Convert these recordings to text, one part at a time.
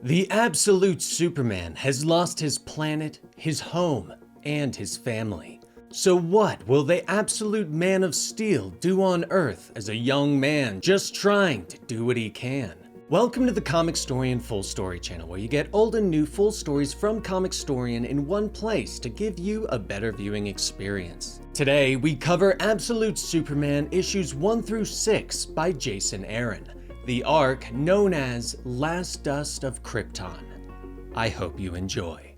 The absolute Superman has lost his planet, his home, and his family. So what will the absolute Man of Steel do on Earth as a young man just trying to do what he can? Welcome to the Comicstorian Full Story channel, where you get old and new full stories from Comicstorian in one place to give you a better viewing experience. Today, we cover Absolute Superman issues 1 through 6 by Jason Aaron, the arc known as Last Dust of Krypton. I hope you enjoy.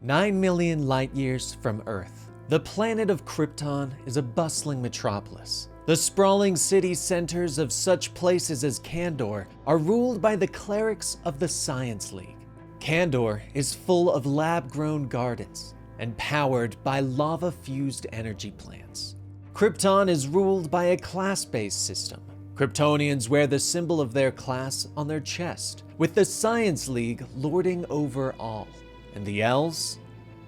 9 million light years from Earth, the planet of Krypton is a bustling metropolis. The sprawling city centers of such places as Kandor are ruled by the clerics of the Science League. Kandor is full of lab-grown gardens and powered by lava-fused energy plants. Krypton is ruled by a class-based system. Kryptonians wear the symbol of their class on their chest, with the Science League lording over all. And the elves?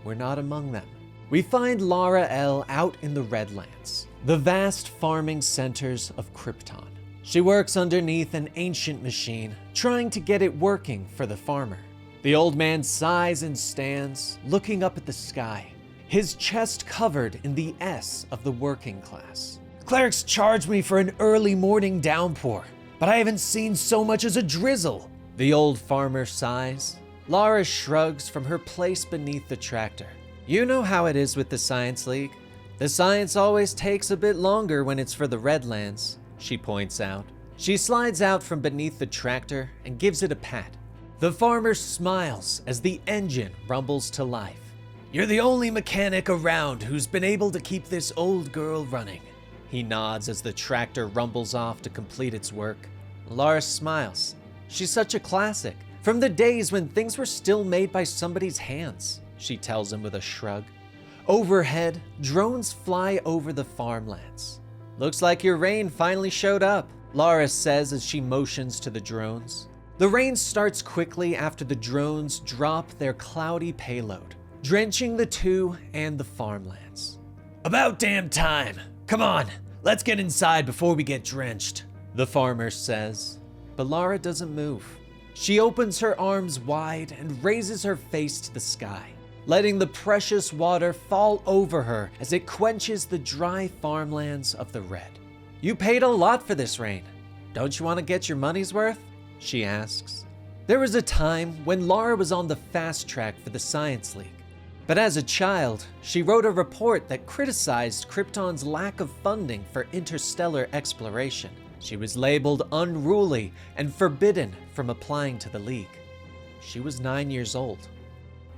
We're not among them. We find Lara L out in the Redlands, the vast farming centers of Krypton. She works underneath an ancient machine, trying to get it working for the farmer. The old man sighs and stands, looking up at the sky, his chest covered in the S of the working class. Clerics charged me for an early morning downpour, but I haven't seen so much as a drizzle. The old farmer sighs. Lara shrugs from her place beneath the tractor. You know how it is with the Science League. The science always takes a bit longer when it's for the Redlands, she points out. She slides out from beneath the tractor and gives it a pat. The farmer smiles as the engine rumbles to life. You're the only mechanic around who's been able to keep this old girl running. He nods as the tractor rumbles off to complete its work. Lara smiles. She's such a classic, from the days when things were still made by somebody's hands, she tells him with a shrug. Overhead, drones fly over the farmlands. Looks like your rain finally showed up, Lara says as she motions to the drones. The rain starts quickly after the drones drop their cloudy payload, drenching the two and the farmlands. About damn time. Come on, let's get inside before we get drenched, the farmer says. But Lara doesn't move. She opens her arms wide and raises her face to the sky, letting the precious water fall over her as it quenches the dry farmlands of the red. You paid a lot for this rain. Don't you want to get your money's worth? She asks. There was a time when Lara was on the fast track for the Science League. But as a child, she wrote a report that criticized Krypton's lack of funding for interstellar exploration. She was labeled unruly and forbidden from applying to the League. She was 9 years old.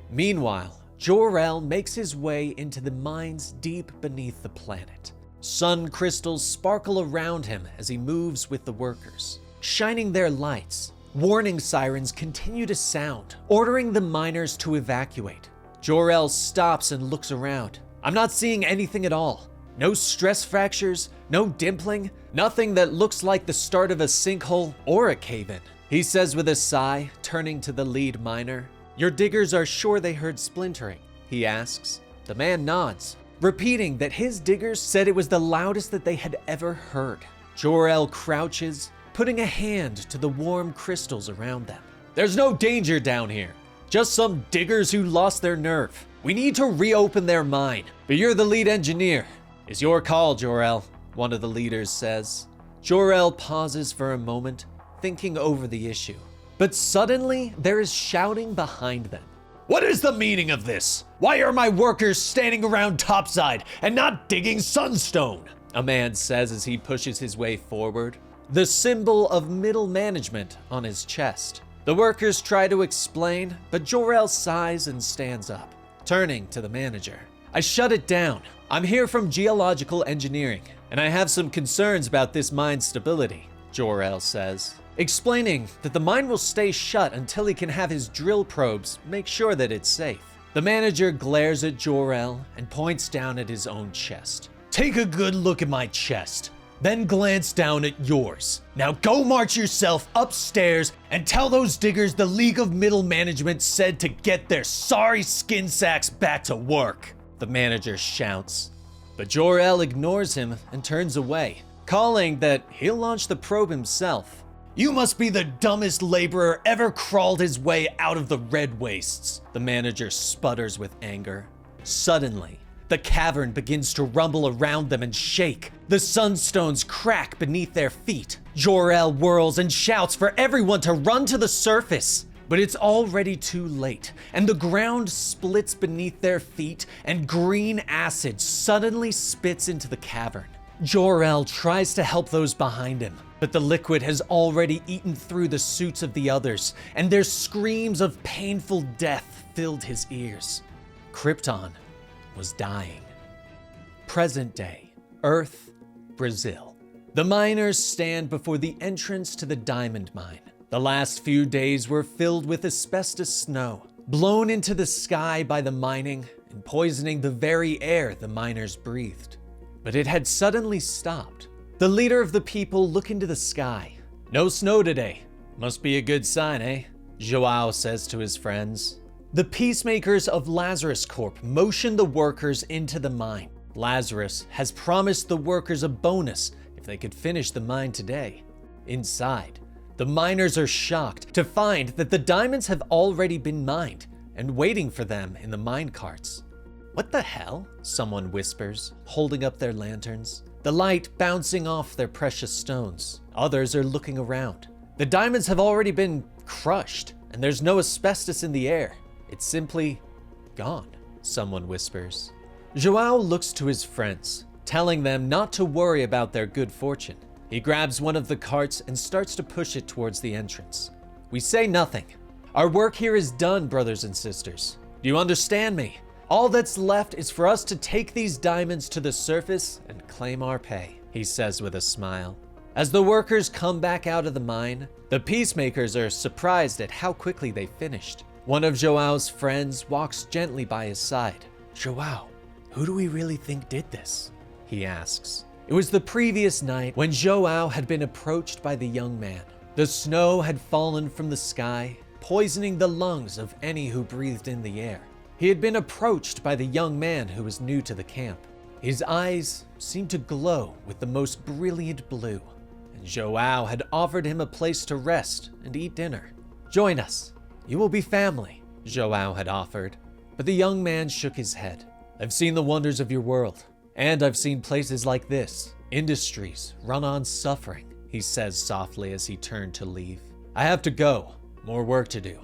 Meanwhile, Jor-El makes his way into the mines deep beneath the planet. Sun crystals sparkle around him as he moves with the workers, shining their lights. Warning sirens continue to sound, ordering the miners to evacuate. Jor-El stops and looks around. I'm not seeing anything at all. No stress fractures, no dimpling, nothing that looks like the start of a sinkhole or a cave-in. He says with a sigh, turning to the lead miner. Your diggers are sure they heard splintering, he asks. The man nods, repeating that his diggers said it was the loudest that they had ever heard. Jor-El crouches, putting a hand to the warm crystals around them. There's no danger down here. Just some diggers who lost their nerve. We need to reopen their mine, but you're the lead engineer. It's your call, Jor-El, one of the leaders says. Jor-El pauses for a moment, thinking over the issue. But suddenly, there is shouting behind them. What is the meaning of this? Why are my workers standing around topside and not digging sunstone? A man says as he pushes his way forward, the symbol of middle management on his chest. The workers try to explain, but Jor-El sighs and stands up, turning to the manager. I shut it down. I'm here from geological engineering, and I have some concerns about this mine's stability, Jor-El says, explaining that the mine will stay shut until he can have his drill probes make sure that it's safe. The manager glares at Jor-El and points down at his own chest. Take a good look at my chest. Then glance down at yours. Now go march yourself upstairs and tell those diggers the League of Middle Management said to get their sorry skin sacks back to work, the manager shouts. But Jor-El ignores him and turns away, calling that he'll launch the probe himself. You must be the dumbest laborer ever crawled his way out of the red wastes. The manager sputters with anger. Suddenly, the cavern begins to rumble around them and shake. The sunstones crack beneath their feet. Jor-El whirls and shouts for everyone to run to the surface. But it's already too late, and the ground splits beneath their feet, and green acid suddenly spits into the cavern. Jor-El tries to help those behind him, but the liquid has already eaten through the suits of the others, and their screams of painful death filled his ears. Krypton was dying. Present day, Earth, Brazil. The miners stand before the entrance to the diamond mine. The last few days were filled with asbestos snow, blown into the sky by the mining and poisoning the very air the miners breathed. But it had suddenly stopped. The leader of the people look into the sky. No snow today. Must be a good sign, eh? Joao says to his friends. The peacemakers of Lazarus Corp motion the workers into the mine. Lazarus has promised the workers a bonus if they could finish the mine today. Inside, the miners are shocked to find that the diamonds have already been mined and waiting for them in the mine carts. What the hell? Someone whispers, holding up their lanterns, the light bouncing off their precious stones. Others are looking around. The diamonds have already been crushed, and there's no asbestos in the air. It's simply gone, someone whispers. Joao looks to his friends, telling them not to worry about their good fortune. He grabs one of the carts and starts to push it towards the entrance. We say nothing. Our work here is done, brothers and sisters. Do you understand me? All that's left is for us to take these diamonds to the surface and claim our pay, he says with a smile. As the workers come back out of the mine, the peacemakers are surprised at how quickly they finished. One of Joao's friends walks gently by his side. Joao, who do we really think did this? He asks. It was the previous night when Joao had been approached by the young man. The snow had fallen from the sky, poisoning the lungs of any who breathed in the air. He had been approached by the young man who was new to the camp. His eyes seemed to glow with the most brilliant blue, and Joao had offered him a place to rest and eat dinner. Join us. You will be family, Joao had offered. But the young man shook his head. I've seen the wonders of your world. And I've seen places like this, industries run on suffering, he says softly as he turned to leave. I have to go, more work to do.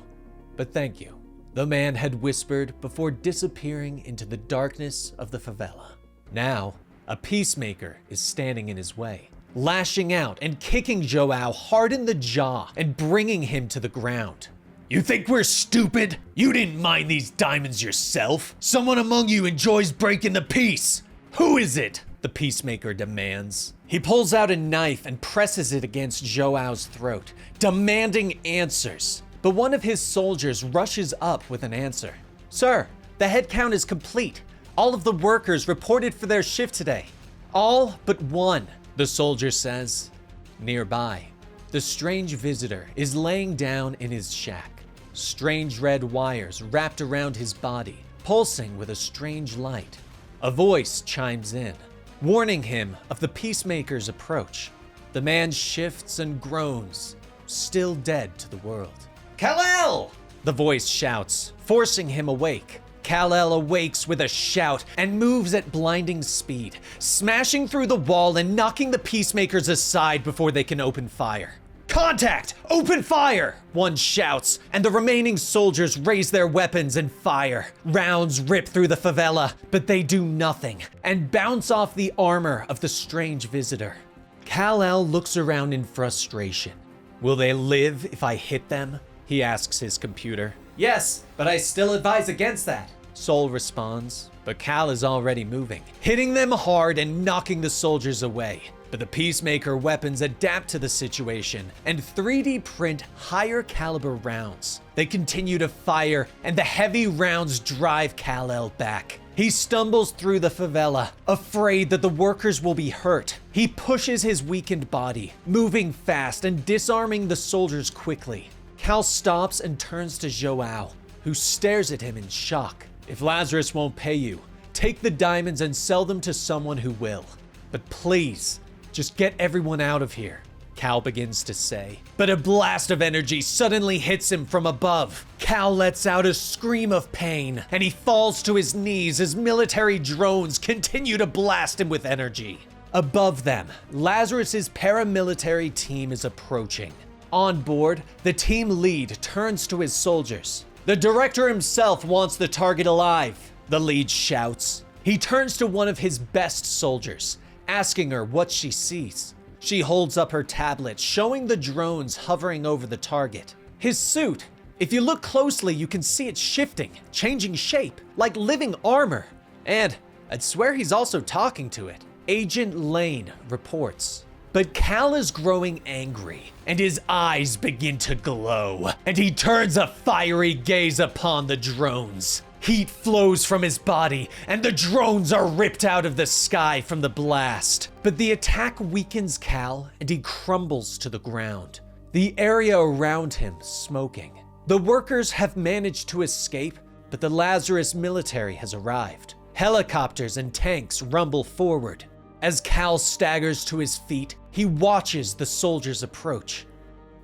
But thank you, the man had whispered before disappearing into the darkness of the favela. Now, a peacemaker is standing in his way, lashing out and kicking Joao hard in the jaw and bringing him to the ground. You think we're stupid? You didn't mine these diamonds yourself. Someone among you enjoys breaking the peace. Who is it? The peacemaker demands. He pulls out a knife and presses it against Joao's throat, demanding answers. But one of his soldiers rushes up with an answer. Sir, the head count is complete. All of the workers reported for their shift today. All but one, the soldier says. Nearby, the strange visitor is laying down in his shack. Strange red wires wrapped around his body, pulsing with a strange light. A voice chimes in, warning him of the peacemaker's approach. The man shifts and groans, still dead to the world. Kal-El! The voice shouts, forcing him awake. Kal-El awakes with a shout and moves at blinding speed, smashing through the wall and knocking the peacemakers aside before they can open fire. Contact! Open fire! One shouts, and the remaining soldiers raise their weapons and fire. Rounds rip through the favela, but they do nothing, and bounce off the armor of the strange visitor. Kal-El looks around in frustration. Will they live if I hit them? He asks his computer. Yes, but I still advise against that, Sol responds. But Kal is already moving, hitting them hard and knocking the soldiers away. But the Peacemaker weapons adapt to the situation and 3D print higher caliber rounds. They continue to fire, and the heavy rounds drive Kal-El back. He stumbles through the favela, afraid that the workers will be hurt. He pushes his weakened body, moving fast and disarming the soldiers quickly. Kal stops and turns to Joao, who stares at him in shock. If Lazarus won't pay you, take the diamonds and sell them to someone who will. But please, just get everyone out of here. Cal begins to say. But a blast of energy suddenly hits him from above. Cal lets out a scream of pain, and he falls to his knees as military drones continue to blast him with energy. Above them, Lazarus's paramilitary team is approaching. On board, the team lead turns to his soldiers. The director himself wants the target alive, the lead shouts. He turns to one of his best soldiers, asking her what she sees. She holds up her tablet, showing the drones hovering over the target. His suit, if you look closely, you can see it shifting, changing shape, like living armor. And I'd swear he's also talking to it. Agent Lane reports. But Cal is growing angry, and his eyes begin to glow, and he turns a fiery gaze upon the drones. Heat flows from his body, and the drones are ripped out of the sky from the blast. But the attack weakens Cal, and he crumbles to the ground, the area around him smoking. The workers have managed to escape, but the Lazarus military has arrived. Helicopters and tanks rumble forward. As Cal staggers to his feet, he watches the soldiers approach.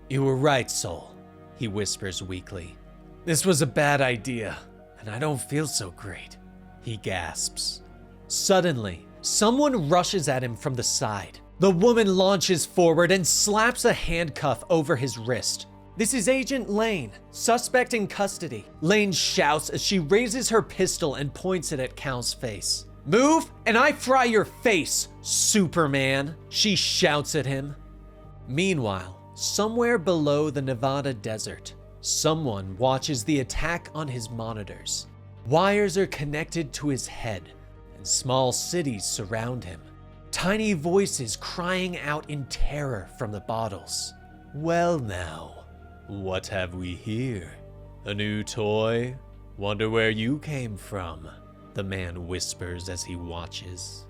"You were right, Soul," he whispers weakly. "This was a bad idea, and I don't feel so great," he gasps. Suddenly, someone rushes at him from the side. The woman launches forward and slaps a handcuff over his wrist. "This is Agent Lane, suspect in custody," Lane shouts as she raises her pistol and points it at Cal's face. "Move, and I fry your face, Superman," she shouts at him. Meanwhile, somewhere below the Nevada desert, someone watches the attack on his monitors. Wires are connected to his head, and small cities surround him. Tiny voices crying out in terror from the bottles. "Well now, what have we here? A new toy? Wonder where you came from," the man whispers as he watches.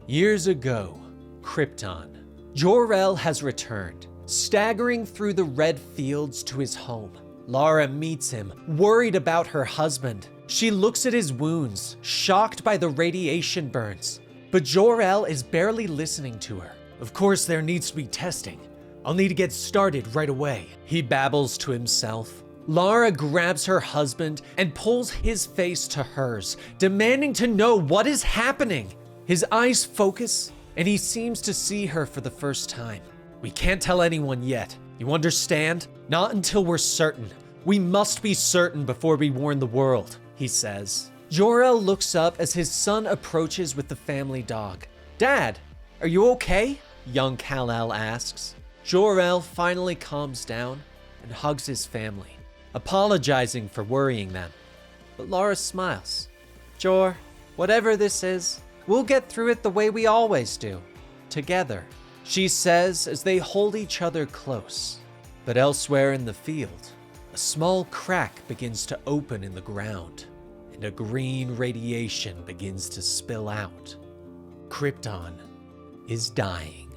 Years ago, Krypton. Jor-El has returned, staggering through the red fields to his home. Lara meets him, worried about her husband. She looks at his wounds, shocked by the radiation burns. But Jor-El is barely listening to her. "Of course there needs to be testing. I'll need to get started right away," he babbles to himself. Lara grabs her husband and pulls his face to hers, demanding to know what is happening. His eyes focus, and he seems to see her for the first time. "We can't tell anyone yet. You understand? Not until we're certain. We must be certain before we warn the world," he says. Jor-El looks up as his son approaches with the family dog. "Dad, are you okay?" young Kal-El asks. Jor-El finally calms down and hugs his family, apologizing for worrying them. But Lara smiles. "Jor, whatever this is, we'll get through it the way we always do. Together," she says as they hold each other close. But elsewhere in the field, a small crack begins to open in the ground, and a green radiation begins to spill out. Krypton is dying.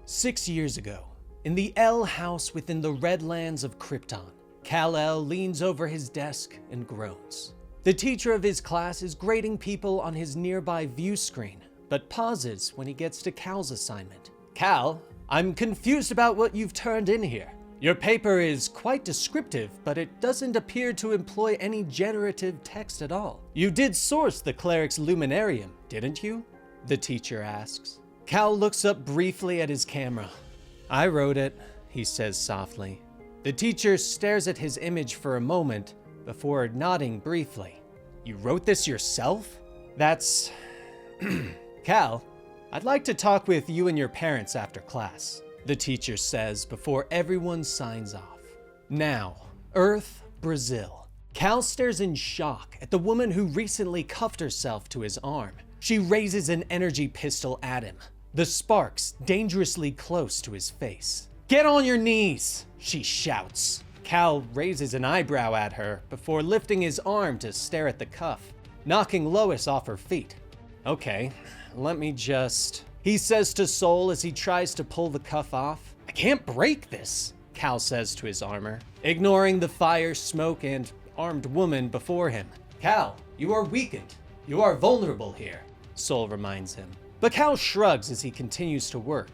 6 years ago, in the L house within the Redlands of Krypton, Kal-El leans over his desk and groans. The teacher of his class is grading people on his nearby view screen, but pauses when he gets to Cal's assignment. "Cal, I'm confused about what you've turned in here. Your paper is quite descriptive, but it doesn't appear to employ any generative text at all. You did source the cleric's luminarium, didn't you?" the teacher asks. Cal looks up briefly at his camera. "I wrote it," he says softly. The teacher stares at his image for a moment before nodding briefly. "You wrote this yourself? That's... Cal, I'd like to talk with you and your parents after class," the teacher says before everyone signs off. Now, Earth, Brazil. Cal stares in shock at the woman who recently cuffed herself to his arm. She raises an energy pistol at him, the sparks dangerously close to his face. "Get on your knees," she shouts. Cal raises an eyebrow at her before lifting his arm to stare at the cuff, knocking Lois off her feet. "Okay, let me just..." he says to Soul as he tries to pull the cuff off. "I can't break this," Cal says to his armor, ignoring the fire, smoke, and armed woman before him. "Cal, you are weakened. You are vulnerable here," Soul reminds him. But Cal shrugs as he continues to work.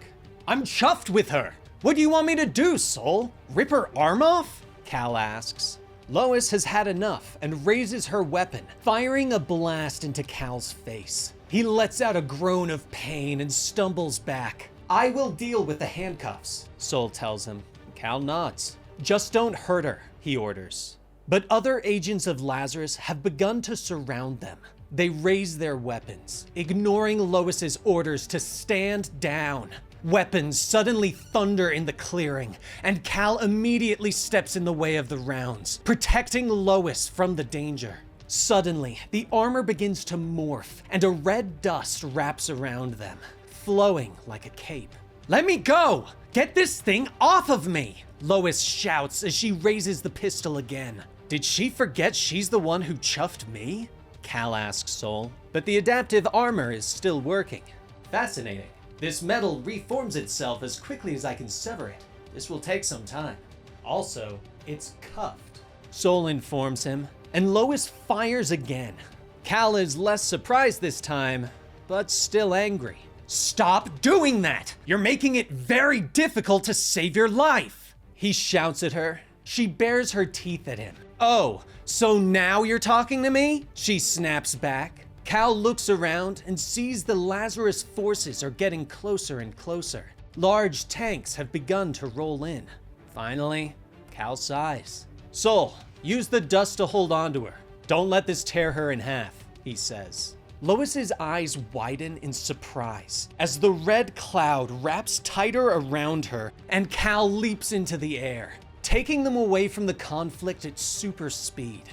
"I'm chuffed with her," What do you want me to do, Sol? Rip her arm off? Cal asks. Lois has had enough and raises her weapon, firing a blast into Cal's face. He lets out a groan of pain and stumbles back. I will deal with the handcuffs, Sol tells him. Cal nods. Just don't hurt her, he orders. But other agents of Lazarus have begun to surround them. They raise their weapons, ignoring Lois's orders to stand down. Weapons suddenly thunder in the clearing, and Cal immediately steps in the way of the rounds, protecting Lois from the danger. Suddenly, the armor begins to morph, and a red dust wraps around them, flowing like a cape. Let me go! Get this thing off of me! Lois shouts as she raises the pistol again. Did she forget she's the one who chuffed me? Cal asks Sol, but the adaptive armor is still working. Fascinating. This metal reforms itself as quickly as I can sever it. This will take some time. Also, it's cuffed. Sol informs him, and Lois fires again. Cal is less surprised this time, but still angry. Stop doing that! You're making it very difficult to save your life! He shouts at her. She bares her teeth at him. Oh, so now you're talking to me? She snaps back. Cal looks around and sees the Lazarus forces are getting closer and closer. Large tanks have begun to roll in. Finally, Cal sighs. Sol, use the dust to hold onto her. Don't let this tear her in half, he says. Lois's eyes widen in surprise as the red cloud wraps tighter around her and Cal leaps into the air, taking them away from the conflict at super speed.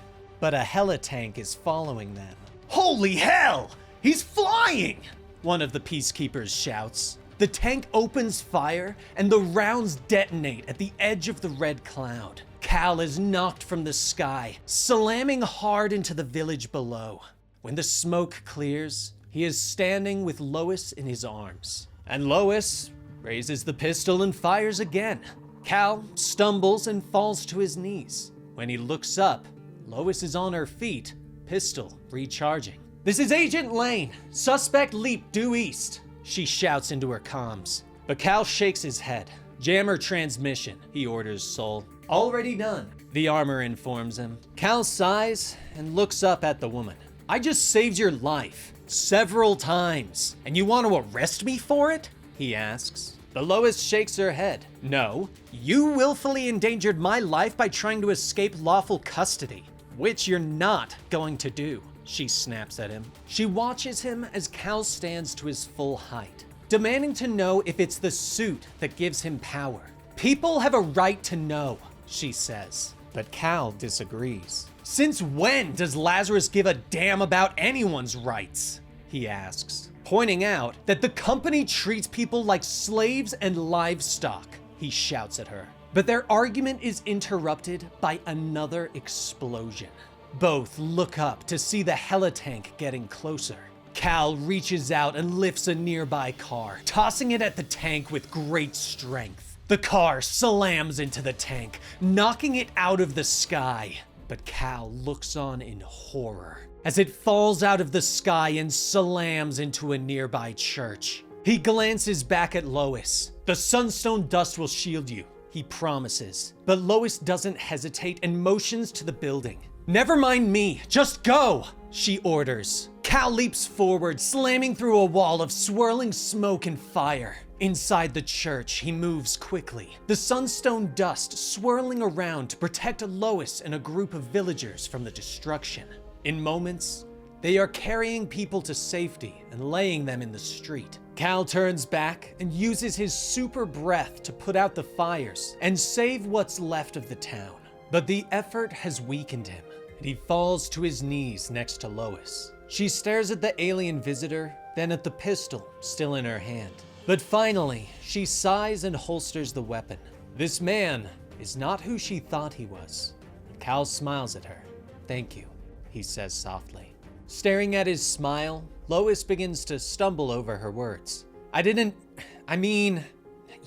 But a helitank is following them. Holy hell! He's flying! One of the peacekeepers shouts. The tank opens fire and the rounds detonate at the edge of the red cloud. Cal is knocked from the sky, slamming hard into the village below. When the smoke clears, he is standing with Lois in his arms. And Lois raises the pistol and fires again. Cal stumbles and falls to his knees. When he looks up, Lois is on her feet, pistol recharging. This is Agent Lane. Suspect leap due east, she shouts into her comms. But Cal shakes his head. Jam her transmission, he orders Sol. Already done, the armor informs him. Cal sighs and looks up at the woman. I just saved your life several times, and you want to arrest me for it? He asks. But Lois shakes her head. No, you willfully endangered my life by trying to escape lawful custody, which you're not going to do, she snaps at him. She watches him as Cal stands to his full height, demanding to know if it's the suit that gives him power. People have a right to know, she says. But Cal disagrees. Since when does Lazarus give a damn about anyone's rights? He asks, pointing out that the company treats people like slaves and livestock. He shouts at her. But their argument is interrupted by another explosion. Both look up to see the helitank getting closer. Cal reaches out and lifts a nearby car, tossing it at the tank with great strength. The car slams into the tank, knocking it out of the sky. But Cal looks on in horror as it falls out of the sky and slams into a nearby church. He glances back at Lois. The sunstone dust will shield you, he promises. But Lois doesn't hesitate and motions to the building. Never mind me, just go, she orders. Cal leaps forward, slamming through a wall of swirling smoke and fire. Inside the church, he moves quickly, the sunstone dust swirling around to protect Lois and a group of villagers from the destruction. In moments, they are carrying people to safety and laying them in the street. Cal turns back and uses his super breath to put out the fires and save what's left of the town. But the effort has weakened him, and he falls to his knees next to Lois. She stares at the alien visitor, then at the pistol still in her hand. But finally, she sighs and holsters the weapon. This man is not who she thought he was. Cal smiles at her. Thank you, he says softly. Staring at his smile, Lois begins to stumble over her words.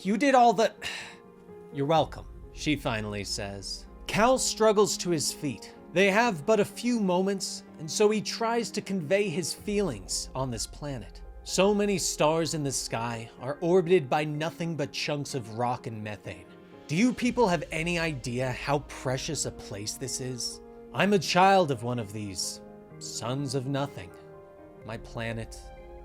You did all the... You're welcome, she finally says. Cal struggles to his feet. They have but a few moments, and so he tries to convey his feelings on this planet. So many stars in the sky are orbited by nothing but chunks of rock and methane. Do you people have any idea how precious a place this is? I'm a child of one of these sons of nothing. My planet,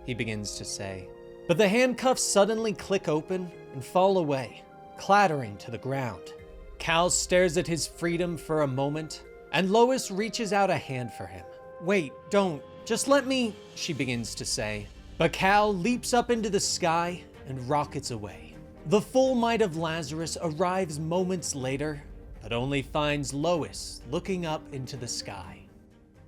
he begins to say. But the handcuffs suddenly click open and fall away, clattering to the ground. Cal stares at his freedom for a moment, and Lois reaches out a hand for him. Wait, don't. Just let me, she begins to say. But Cal leaps up into the sky and rockets away. The full might of Lazarus arrives moments later, but only finds Lois looking up into the sky.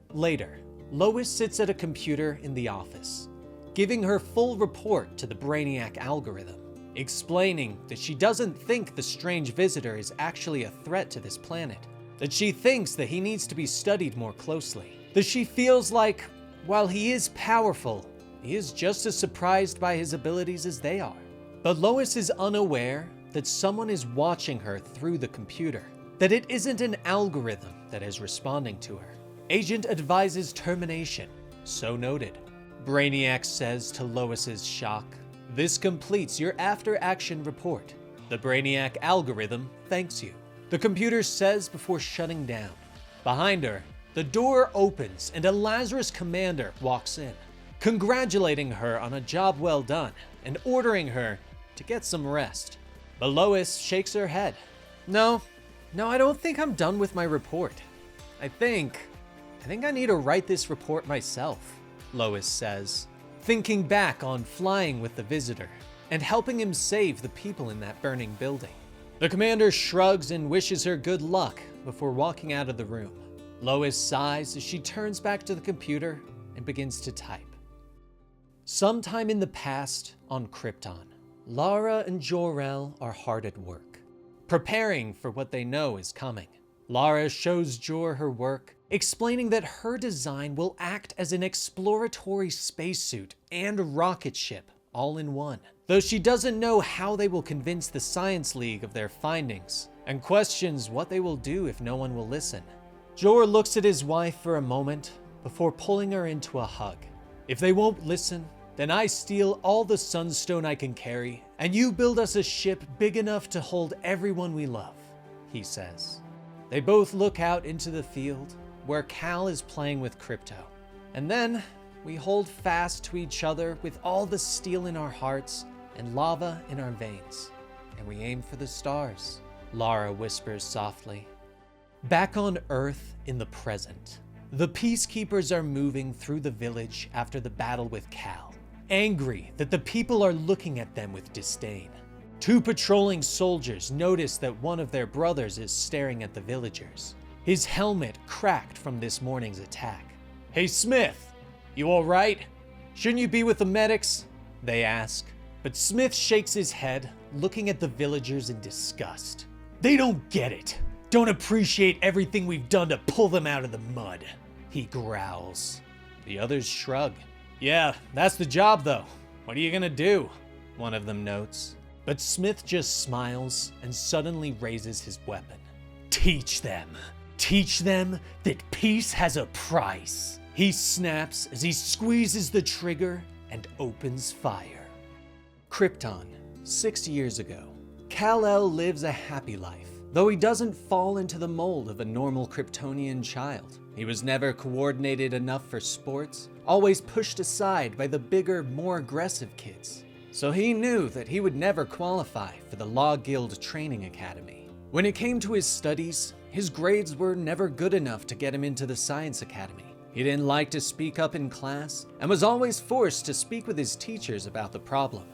Later, Lois sits at a computer in the office, giving her full report to the Brainiac algorithm, explaining that she doesn't think the strange visitor is actually a threat to this planet, that she thinks that he needs to be studied more closely, that she feels like, while he is powerful, he is just as surprised by his abilities as they are. But Lois is unaware that someone is watching her through the computer, that it isn't an algorithm that is responding to her. Agent advises termination. So noted. Brainiac says to Lois's shock, "This completes your after-action report. The Brainiac algorithm thanks you," the computer says before shutting down. Behind her, the door opens and a Lazarus commander walks in, congratulating her on a job well done and ordering her to get some rest. But Lois shakes her head. No, I don't think I'm done with my report. I think I need to write this report myself, Lois says, thinking back on flying with the visitor and helping him save the people in that burning building. The commander shrugs and wishes her good luck before walking out of the room. Lois sighs as she turns back to the computer and begins to type. Sometime in the past on Krypton, Lara and Jor-El are hard at work, preparing for what they know is coming. Lara shows Jor her work, explaining that her design will act as an exploratory spacesuit and rocket ship all in one, though she doesn't know how they will convince the Science League of their findings, and questions what they will do if no one will listen. Jor looks at his wife for a moment before pulling her into a hug. If they won't listen, then I steal all the sunstone I can carry, and you build us a ship big enough to hold everyone we love, he says. They both look out into the field, where Cal is playing with Krypto. And then, we hold fast to each other with all the steel in our hearts and lava in our veins. And we aim for the stars, Lara whispers softly. Back on Earth in the present, the peacekeepers are moving through the village after the battle with Cal, angry that the people are looking at them with disdain. Two patrolling soldiers notice that one of their brothers is staring at the villagers, his helmet cracked from this morning's attack. "Hey Smith, you all right? Shouldn't you be with the medics?" they ask. But Smith shakes his head, looking at the villagers in disgust. "They don't get it. Don't appreciate everything we've done to pull them out of the mud," he growls. The others shrug. "Yeah, that's the job though. What are you gonna do?" one of them notes. But Smith just smiles and suddenly raises his weapon. Teach them that peace has a price," he snaps as he squeezes the trigger and opens fire. Krypton, 6 years ago. Kal-El lives a happy life, though he doesn't fall into the mold of a normal Kryptonian child. He was never coordinated enough for sports, always pushed aside by the bigger, more aggressive kids. So he knew that he would never qualify for the Law Guild Training Academy. When it came to his studies, his grades were never good enough to get him into the Science Academy. He didn't like to speak up in class and was always forced to speak with his teachers about the problem.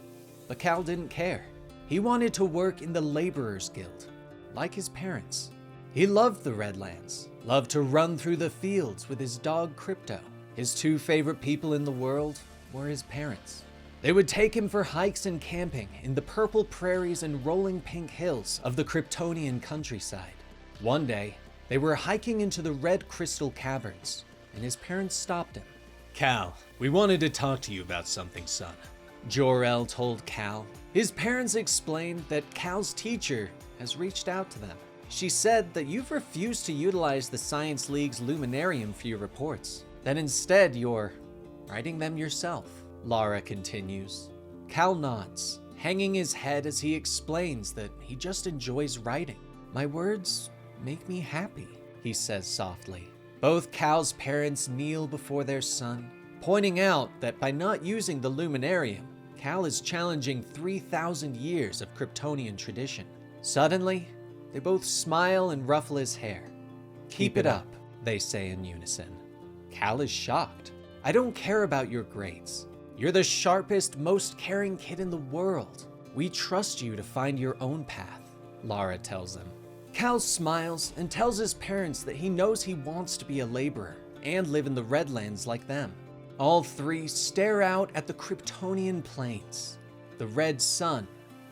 But Cal didn't care. He wanted to work in the Laborers Guild, like his parents. He loved the Redlands, loved to run through the fields with his dog Krypto. His two favorite people in the world were his parents. They would take him for hikes and camping in the purple prairies and rolling pink hills of the Kryptonian countryside. One day, they were hiking into the Red Crystal Caverns, and his parents stopped him. "Cal, we wanted to talk to you about something, son," Jor-El told Cal. His parents explained that Cal's teacher has reached out to them. She said that you've refused to utilize the Science League's Luminarium for your reports, that instead you're writing them yourself. Lara continues. Cal nods, hanging his head as he explains that he just enjoys writing. My words make me happy, he says softly. Both Cal's parents kneel before their son, pointing out that by not using the luminarium, Cal is challenging 3,000 years of Kryptonian tradition. Suddenly, they both smile and ruffle his hair. Keep it up, they say in unison. Cal is shocked. I don't care about your grades. You're the sharpest, most caring kid in the world. We trust you to find your own path, Lara tells him. Cal smiles and tells his parents that he knows he wants to be a laborer and live in the Redlands like them. All three stare out at the Kryptonian plains. The red sun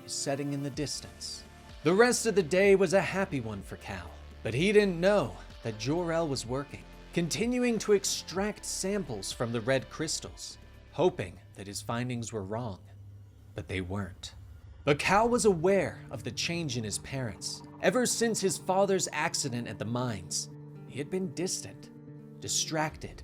is setting in the distance. The rest of the day was a happy one for Cal, but he didn't know that Jor-El was working, continuing to extract samples from the red crystals, hoping that his findings were wrong, but they weren't. But Cal was aware of the change in his parents. Ever since his father's accident at the mines, he had been distant, distracted.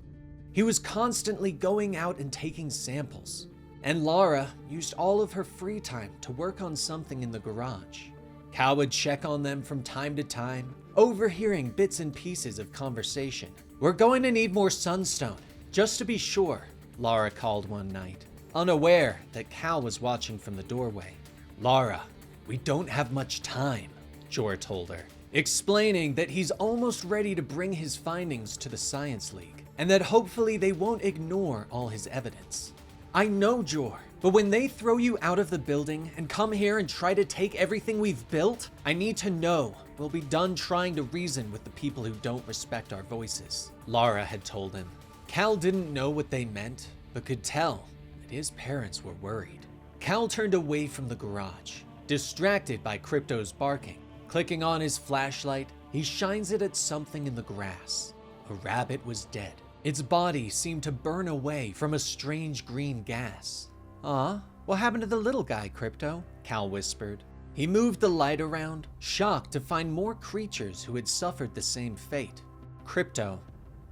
He was constantly going out and taking samples, and Lara used all of her free time to work on something in the garage. Cal would check on them from time to time, overhearing bits and pieces of conversation. We're going to need more sunstone, just to be sure, Lara called one night, unaware that Cal was watching from the doorway. Lara, we don't have much time, Jor told her, explaining that he's almost ready to bring his findings to the Science League, and that hopefully they won't ignore all his evidence. I know, Jor, but when they throw you out of the building and come here and try to take everything we've built, I need to know we'll be done trying to reason with the people who don't respect our voices, Lara had told him. Cal didn't know what they meant, but could tell that his parents were worried. Cal turned away from the garage, distracted by Krypto's barking. Clicking on his flashlight, he shines it at something in the grass. A rabbit was dead. Its body seemed to burn away from a strange green gas. What happened to the little guy, Krypto? Cal whispered. He moved the light around, shocked to find more creatures who had suffered the same fate. Krypto,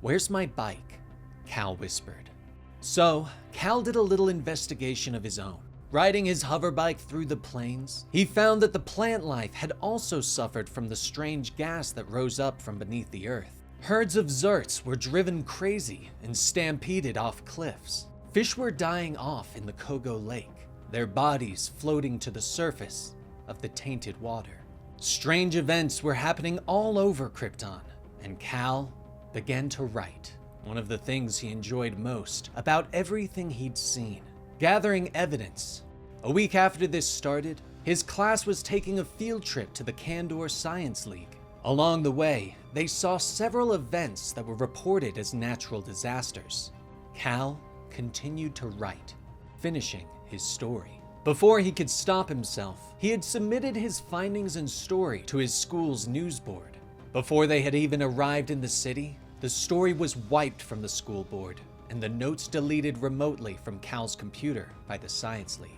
where's my bike? Cal whispered. So, Cal did a little investigation of his own. Riding his hoverbike through the plains, he found that the plant life had also suffered from the strange gas that rose up from beneath the earth. Herds of zerts were driven crazy and stampeded off cliffs. Fish were dying off in the Kogo Lake, their bodies floating to the surface of the tainted water. Strange events were happening all over Krypton, and Cal began to write. One of the things he enjoyed most about everything he'd seen. Gathering evidence. A week after this started, his class was taking a field trip to the Kandor Science League. Along the way, they saw several events that were reported as natural disasters. Cal continued to write, finishing his story. Before he could stop himself, he had submitted his findings and story to his school's news board. Before they had even arrived in the city, the story was wiped from the school board, and the notes deleted remotely from Cal's computer by the Science League.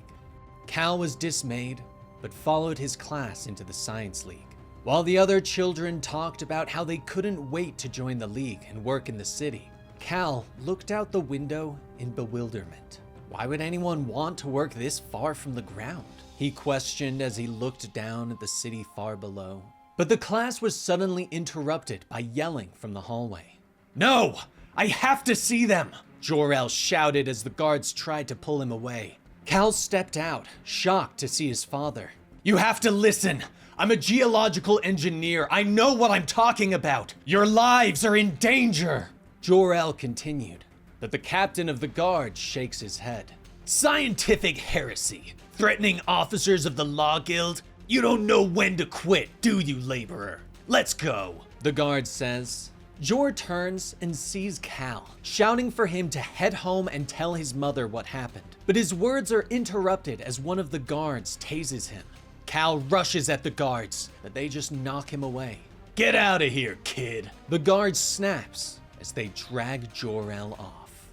Cal was dismayed, but followed his class into the Science League. While the other children talked about how they couldn't wait to join the league and work in the city, Cal looked out the window in bewilderment. Why would anyone want to work this far from the ground? He questioned as he looked down at the city far below. But the class was suddenly interrupted by yelling from the hallway. No! I have to see them! Jor-El shouted as the guards tried to pull him away. Cal stepped out, shocked to see his father. You have to listen! I'm a geological engineer. I know what I'm talking about. Your lives are in danger! Jor-El continued, but the captain of the guard shakes his head. Scientific heresy. Threatening officers of the Law Guild? You don't know when to quit, do you, laborer? Let's go, the guard says. Jor turns and sees Cal, shouting for him to head home and tell his mother what happened. But his words are interrupted as one of the guards tases him. Cal rushes at the guards, but they just knock him away. Get out of here, kid! The guard snaps as they drag Jor-El off.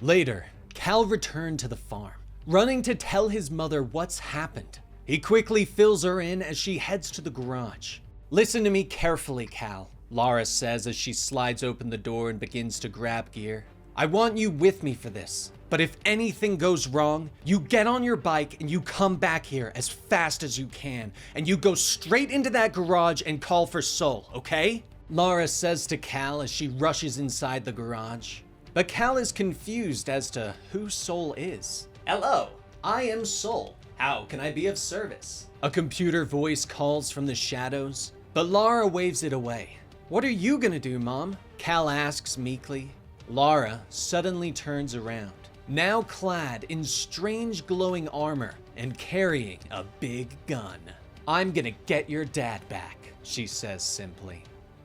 Later, Cal returned to the farm, running to tell his mother what's happened. He quickly fills her in as she heads to the garage. Listen to me carefully, Cal, Lara says as she slides open the door and begins to grab gear. I want you with me for this. But if anything goes wrong, you get on your bike and you come back here as fast as you can, and you go straight into that garage and call for Sol, okay? Lara says to Cal as she rushes inside the garage. But Cal is confused as to who Sol is. Hello, I am Sol. How can I be of service? A computer voice calls from the shadows, but Lara waves it away. What are you gonna do, Mom? Cal asks meekly. Lara suddenly turns around, now clad in strange glowing armor and carrying a big gun. I'm gonna get your dad back, she says simply.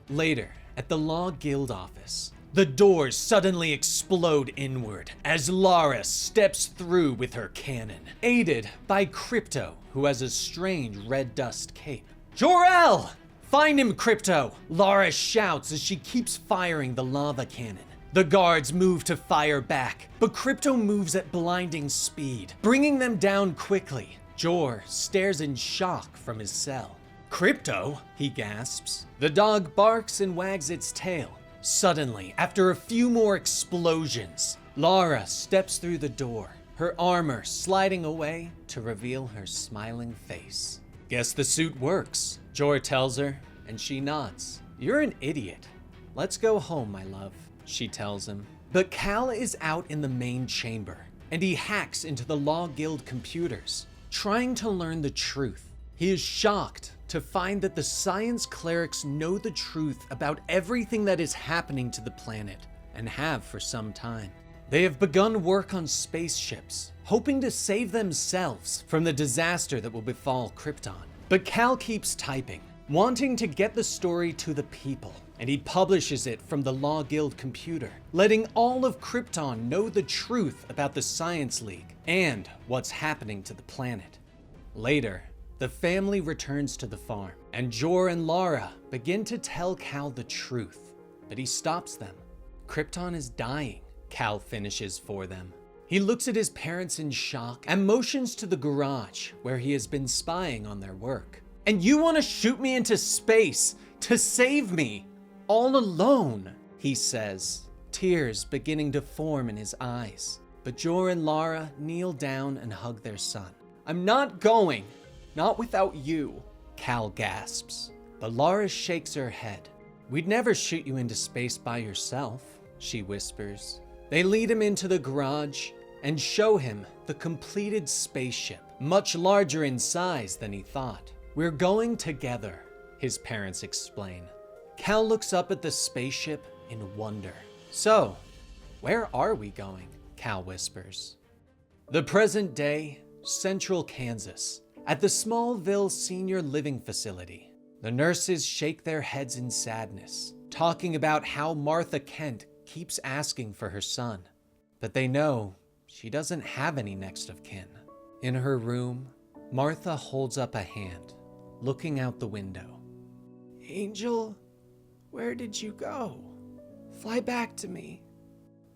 Later, at the Law Guild office, the doors suddenly explode inward as Lara steps through with her cannon, aided by Krypto, who has a strange red dust cape. Jor-El! Find him, Krypto! Lara shouts as she keeps firing the lava cannon. The guards move to fire back, but Krypto moves at blinding speed, bringing them down quickly. Jor stares in shock from his cell. Krypto, he gasps. The dog barks and wags its tail. Suddenly, after a few more explosions, Lara steps through the door, her armor sliding away to reveal her smiling face. Guess the suit works, Jor tells her, and she nods. You're an idiot. Let's go home, my love, she tells him. But Cal is out in the main chamber, and he hacks into the Law Guild computers, trying to learn the truth. He is shocked to find that the science clerics know the truth about everything that is happening to the planet, and have for some time. They have begun work on spaceships, hoping to save themselves from the disaster that will befall Krypton. But Cal keeps typing, wanting to get the story to the people, and he publishes it from the Law Guild computer, letting all of Krypton know the truth about the Science League and what's happening to the planet. Later, the family returns to the farm, and Jor and Lara begin to tell Cal the truth, but he stops them. Krypton is dying, Cal finishes for them. He looks at his parents in shock and motions to the garage where he has been spying on their work. And you want to shoot me into space to save me, all alone, he says, tears beginning to form in his eyes. But Jor and Lara kneel down and hug their son. I'm not going. Not without you, Cal gasps. But Lara shakes her head. We'd never shoot you into space by yourself, she whispers. They lead him into the garage and show him the completed spaceship, much larger in size than he thought. We're going together, his parents explain. Cal looks up at the spaceship in wonder. So, where are we going? Cal whispers. The present day, Central Kansas. At the Smallville Senior Living Facility, the nurses shake their heads in sadness, talking about how Martha Kent keeps asking for her son, but they know she doesn't have any next of kin. In her room, Martha holds up a hand, looking out the window. Angel, where did you go? Fly back to me,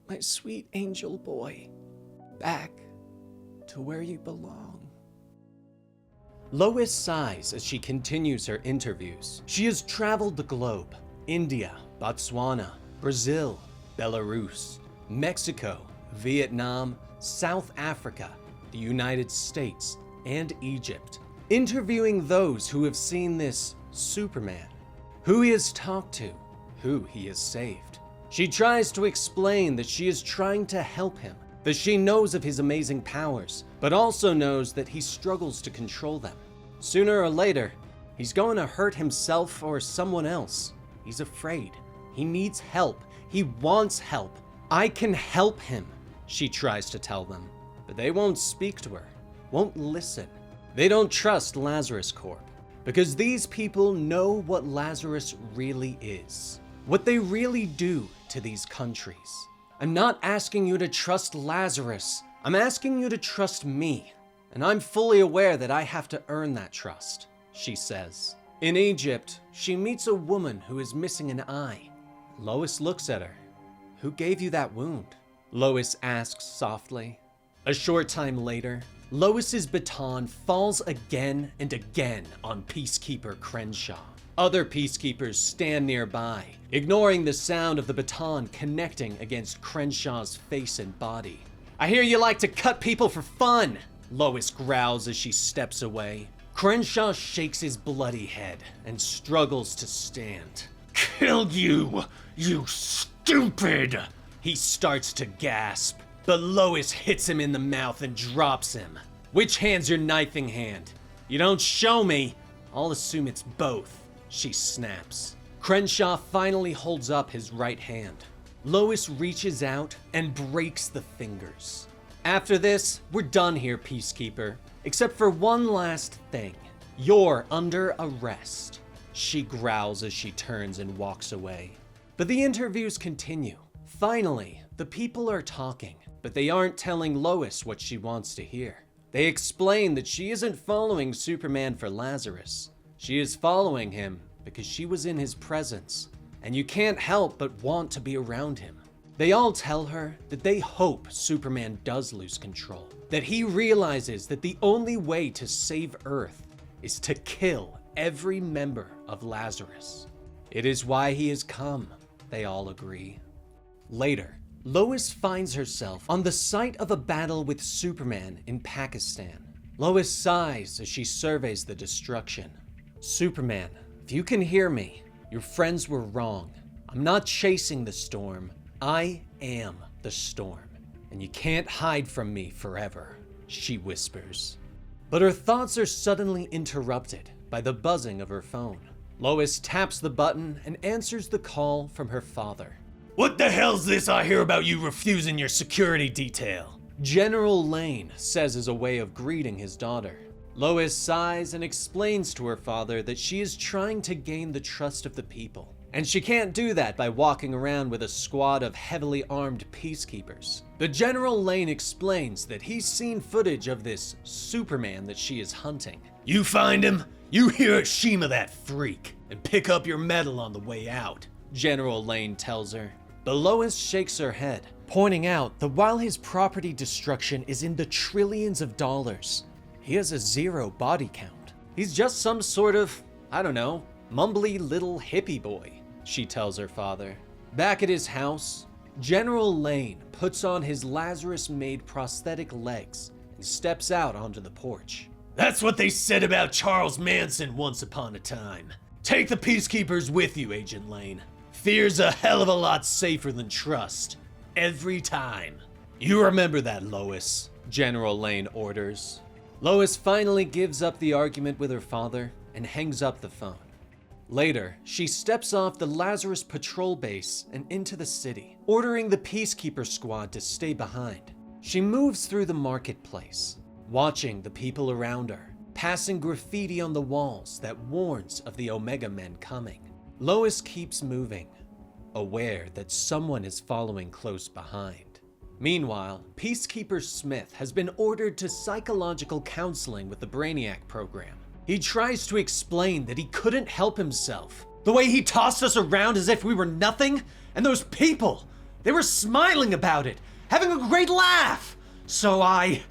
my sweet angel boy, back to where you belong. Lois sighs as she continues her interviews. She has traveled the globe: India, Botswana, Brazil, Belarus, Mexico, Vietnam, South Africa, the United States, and Egypt, interviewing those who have seen this Superman, who he has talked to, who he has saved. She tries to explain that she is trying to help him, that she knows of his amazing powers, but also knows that he struggles to control them. Sooner or later, he's going to hurt himself or someone else. He's afraid. He needs help. He wants help. I can help him, she tries to tell them, but they won't speak to her, won't listen. They don't trust Lazarus Corp, because these people know what Lazarus really is, what they really do to these countries. I'm not asking you to trust Lazarus. I'm asking you to trust me. And I'm fully aware that I have to earn that trust, she says. In Egypt, she meets a woman who is missing an eye. Lois looks at her. Who gave you that wound? Lois asks softly. A short time later, Lois's baton falls again and again on Peacekeeper Crenshaw. Other peacekeepers stand nearby, ignoring the sound of the baton connecting against Crenshaw's face and body. "I hear you like to cut people for fun," Lois growls as she steps away. Crenshaw shakes his bloody head and struggles to stand. "Kill you, you stupid!" He starts to gasp, but Lois hits him in the mouth and drops him. "Which hand's your knifing hand? You don't show me, I'll assume it's both," she snaps. Crenshaw finally holds up his right hand. Lois reaches out and breaks the fingers. "After this, we're done here, Peacekeeper. Except for one last thing. You're under arrest," she growls as she turns and walks away. But the interviews continue. Finally, the people are talking, but they aren't telling Lois what she wants to hear. They explain that she isn't following Superman for Lazarus. She is following him because she was in his presence, and you can't help but want to be around him. They all tell her that they hope Superman does lose control, that he realizes that the only way to save Earth is to kill every member of Lazarus. It is why he has come, they all agree. Later, Lois finds herself on the site of a battle with Superman in Pakistan. Lois sighs as she surveys the destruction. "Superman, if you can hear me, your friends were wrong. I'm not chasing the storm. I am the storm, and you can't hide from me forever," she whispers. But her thoughts are suddenly interrupted by the buzzing of her phone. Lois taps the button and answers the call from her father. "What the hell's this I hear about you refusing your security detail?" General Lane says as a way of greeting his daughter. Lois sighs and explains to her father that she is trying to gain the trust of the people, and she can't do that by walking around with a squad of heavily armed peacekeepers. But General Lane explains that he's seen footage of this Superman that she is hunting. "You find him, you Hiroshima that freak, and pick up your medal on the way out," General Lane tells her. But Lois shakes her head, pointing out that while his property destruction is in the trillions of dollars, he has a 0 body count. He's just some sort of, I don't know, mumbly little hippie boy, she tells her father. Back at his house, General Lane puts on his Lazarus-made prosthetic legs and steps out onto the porch. "That's what they said about Charles Manson once upon a time. Take the peacekeepers with you, Agent Lane. Fear's a hell of a lot safer than trust. Every time." "You remember that, Lois," General Lane orders. Lois finally gives up the argument with her father and hangs up the phone. Later, she steps off the Lazarus patrol base and into the city, ordering the Peacekeeper squad to stay behind. She moves through the marketplace, watching the people around her, passing graffiti on the walls that warns of the Omega Men coming. Lois keeps moving, aware that someone is following close behind. Meanwhile, Peacekeeper Smith has been ordered to psychological counseling with the Brainiac program. He tries to explain that he couldn't help himself. The way he tossed us around as if we were nothing, and those people, they were smiling about it, having a great laugh. So I,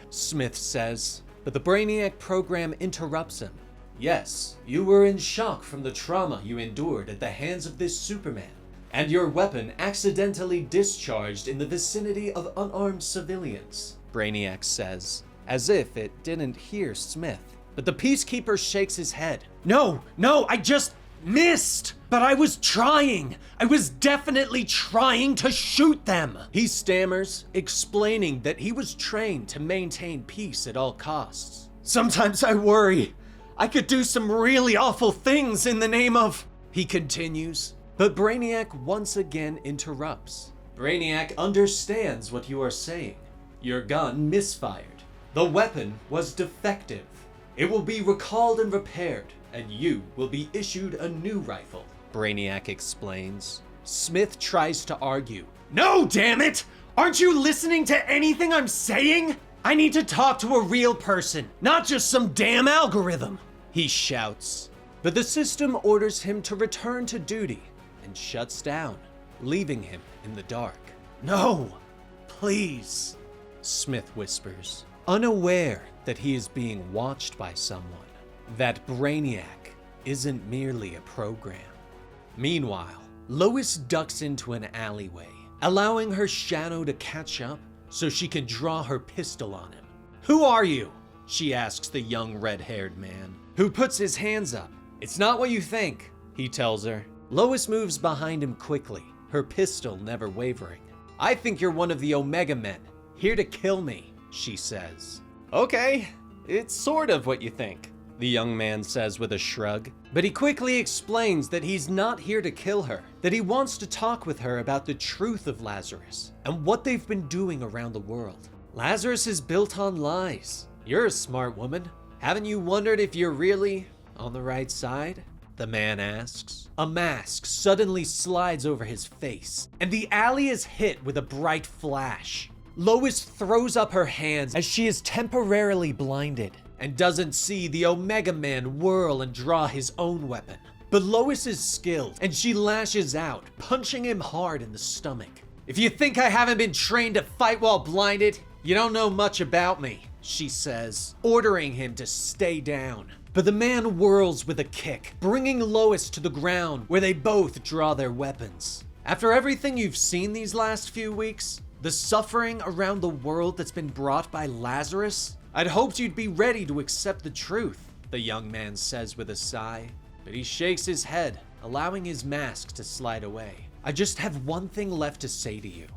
Smith says, but the Brainiac program interrupts him. "Yes, you were in shock from the trauma you endured at the hands of this Superman, and your weapon accidentally discharged in the vicinity of unarmed civilians," Brainiac says, as if it didn't hear Smith. But the Peacekeeper shakes his head. No, I just missed! But I was trying! I was definitely trying to shoot them!" He stammers, explaining that he was trained to maintain peace at all costs. "Sometimes I worry I could do some really awful things in the name of," he continues. But Brainiac once again interrupts. "Brainiac understands what you are saying. Your gun misfired. The weapon was defective. It will be recalled and repaired, and you will be issued a new rifle," Brainiac explains. Smith tries to argue. "No, damn it! Aren't you listening to anything I'm saying? I need to talk to a real person, not just some damn algorithm," he shouts. But the system orders him to return to duty and shuts down, leaving him in the dark. "No, please," Smith whispers, unaware that he is being watched by someone. That Brainiac isn't merely a program. Meanwhile, Lois ducks into an alleyway, allowing her shadow to catch up so she can draw her pistol on him. "Who are you?" she asks the young red-haired man, who puts his hands up. "It's not what you think," he tells her. Lois moves behind him quickly, her pistol never wavering. "I think you're one of the Omega Men, here to kill me," she says. "Okay, it's sort of what you think," the young man says with a shrug. But he quickly explains that he's not here to kill her, that he wants to talk with her about the truth of Lazarus and what they've been doing around the world. "Lazarus is built on lies. You're a smart woman. Haven't you wondered if you're really on the right side?" the man asks. A mask suddenly slides over his face, and the alley is hit with a bright flash. Lois throws up her hands as she is temporarily blinded and doesn't see the Omega Man whirl and draw his own weapon. But Lois is skilled, and she lashes out, punching him hard in the stomach. "If you think I haven't been trained to fight while blinded, you don't know much about me," she says, ordering him to stay down. But the man whirls with a kick, bringing Lois to the ground where they both draw their weapons. "After everything you've seen these last few weeks, the suffering around the world that's been brought by Lazarus, I'd hoped you'd be ready to accept the truth," the young man says with a sigh. But he shakes his head, allowing his mask to slide away. "I just have one thing left to say to you.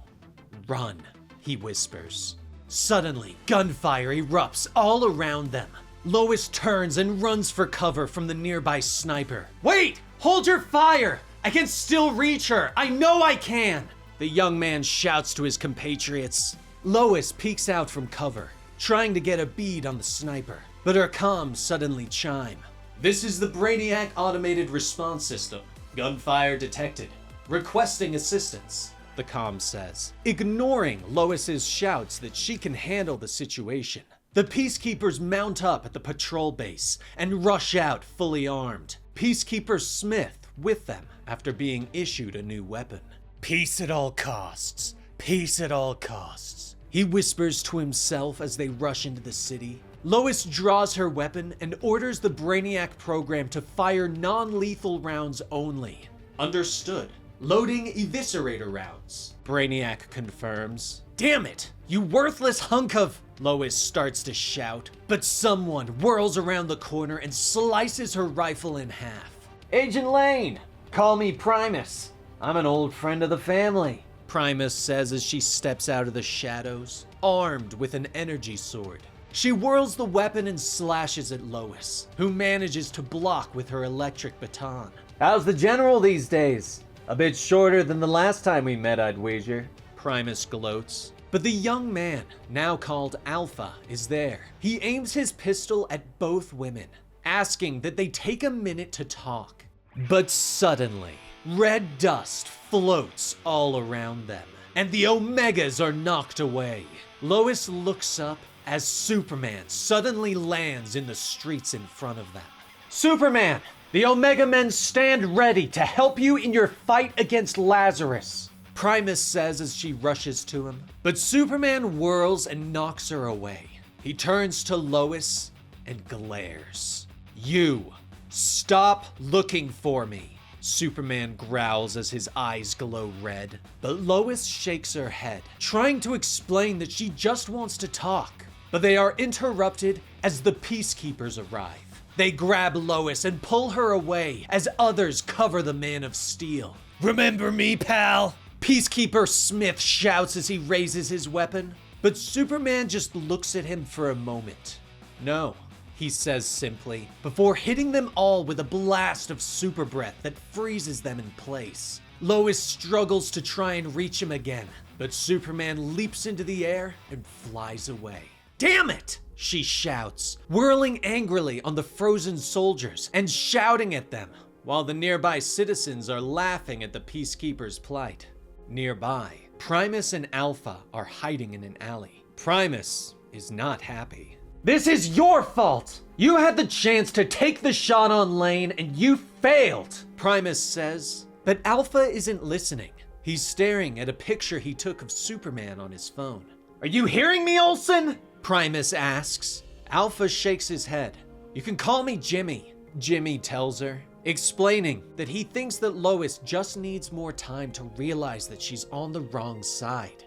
Run," he whispers. Suddenly, gunfire erupts all around them. Lois turns and runs for cover from the nearby sniper. "Wait! Hold your fire! I can still reach her! I know I can!" the young man shouts to his compatriots. Lois peeks out from cover, trying to get a bead on the sniper, but her comms suddenly chime. "This is the Brainiac Automated Response System. Gunfire detected. Requesting assistance," the comm says, ignoring Lois's shouts that she can handle the situation. The Peacekeepers mount up at the patrol base and rush out fully armed. Peacekeeper Smith with them after being issued a new weapon. "Peace at all costs. Peace at all costs," he whispers to himself as they rush into the city. Lois draws her weapon and orders the Brainiac program to fire non-lethal rounds only. "Understood. Loading eviscerator rounds," Brainiac confirms. "Damn it, you worthless hunk of..." Lois starts to shout, but someone whirls around the corner and slices her rifle in half. "Agent Lane, call me Primus. I'm an old friend of the family," Primus says as she steps out of the shadows, armed with an energy sword. She whirls the weapon and slashes at Lois, who manages to block with her electric baton. "How's the general these days? A bit shorter than the last time we met, I'd wager," Primus gloats. But the young man, now called Alpha, is there. He aims his pistol at both women, asking that they take a minute to talk. But suddenly, red dust floats all around them, and the Omegas are knocked away. Lois looks up as Superman suddenly lands in the streets in front of them. "Superman, the Omega Men stand ready to help you in your fight against Lazarus," Primus says as she rushes to him. But Superman whirls and knocks her away. He turns to Lois and glares. "You, stop looking for me," Superman growls as his eyes glow red. But Lois shakes her head, trying to explain that she just wants to talk. But they are interrupted as the Peacekeepers arrive. They grab Lois and pull her away as others cover the Man of Steel. "Remember me, pal?" Peacekeeper Smith shouts as he raises his weapon. But Superman just looks at him for a moment. "No," he says simply, before hitting them all with a blast of super breath that freezes them in place. Lois struggles to try and reach him again, but Superman leaps into the air and flies away. "Damn it!" she shouts, whirling angrily on the frozen soldiers and shouting at them, while the nearby citizens are laughing at the Peacekeepers' plight. Nearby, Primus and Alpha are hiding in an alley. Primus is not happy. "This is your fault! You had the chance to take the shot on Lane and you failed," Primus says. But Alpha isn't listening. He's staring at a picture he took of Superman on his phone. "Are you hearing me, Olsen?" Primus asks. Alpha shakes his head. "You can call me Jimmy. Jimmy tells her, explaining that he thinks that Lois just needs more time to realize that she's on the wrong side.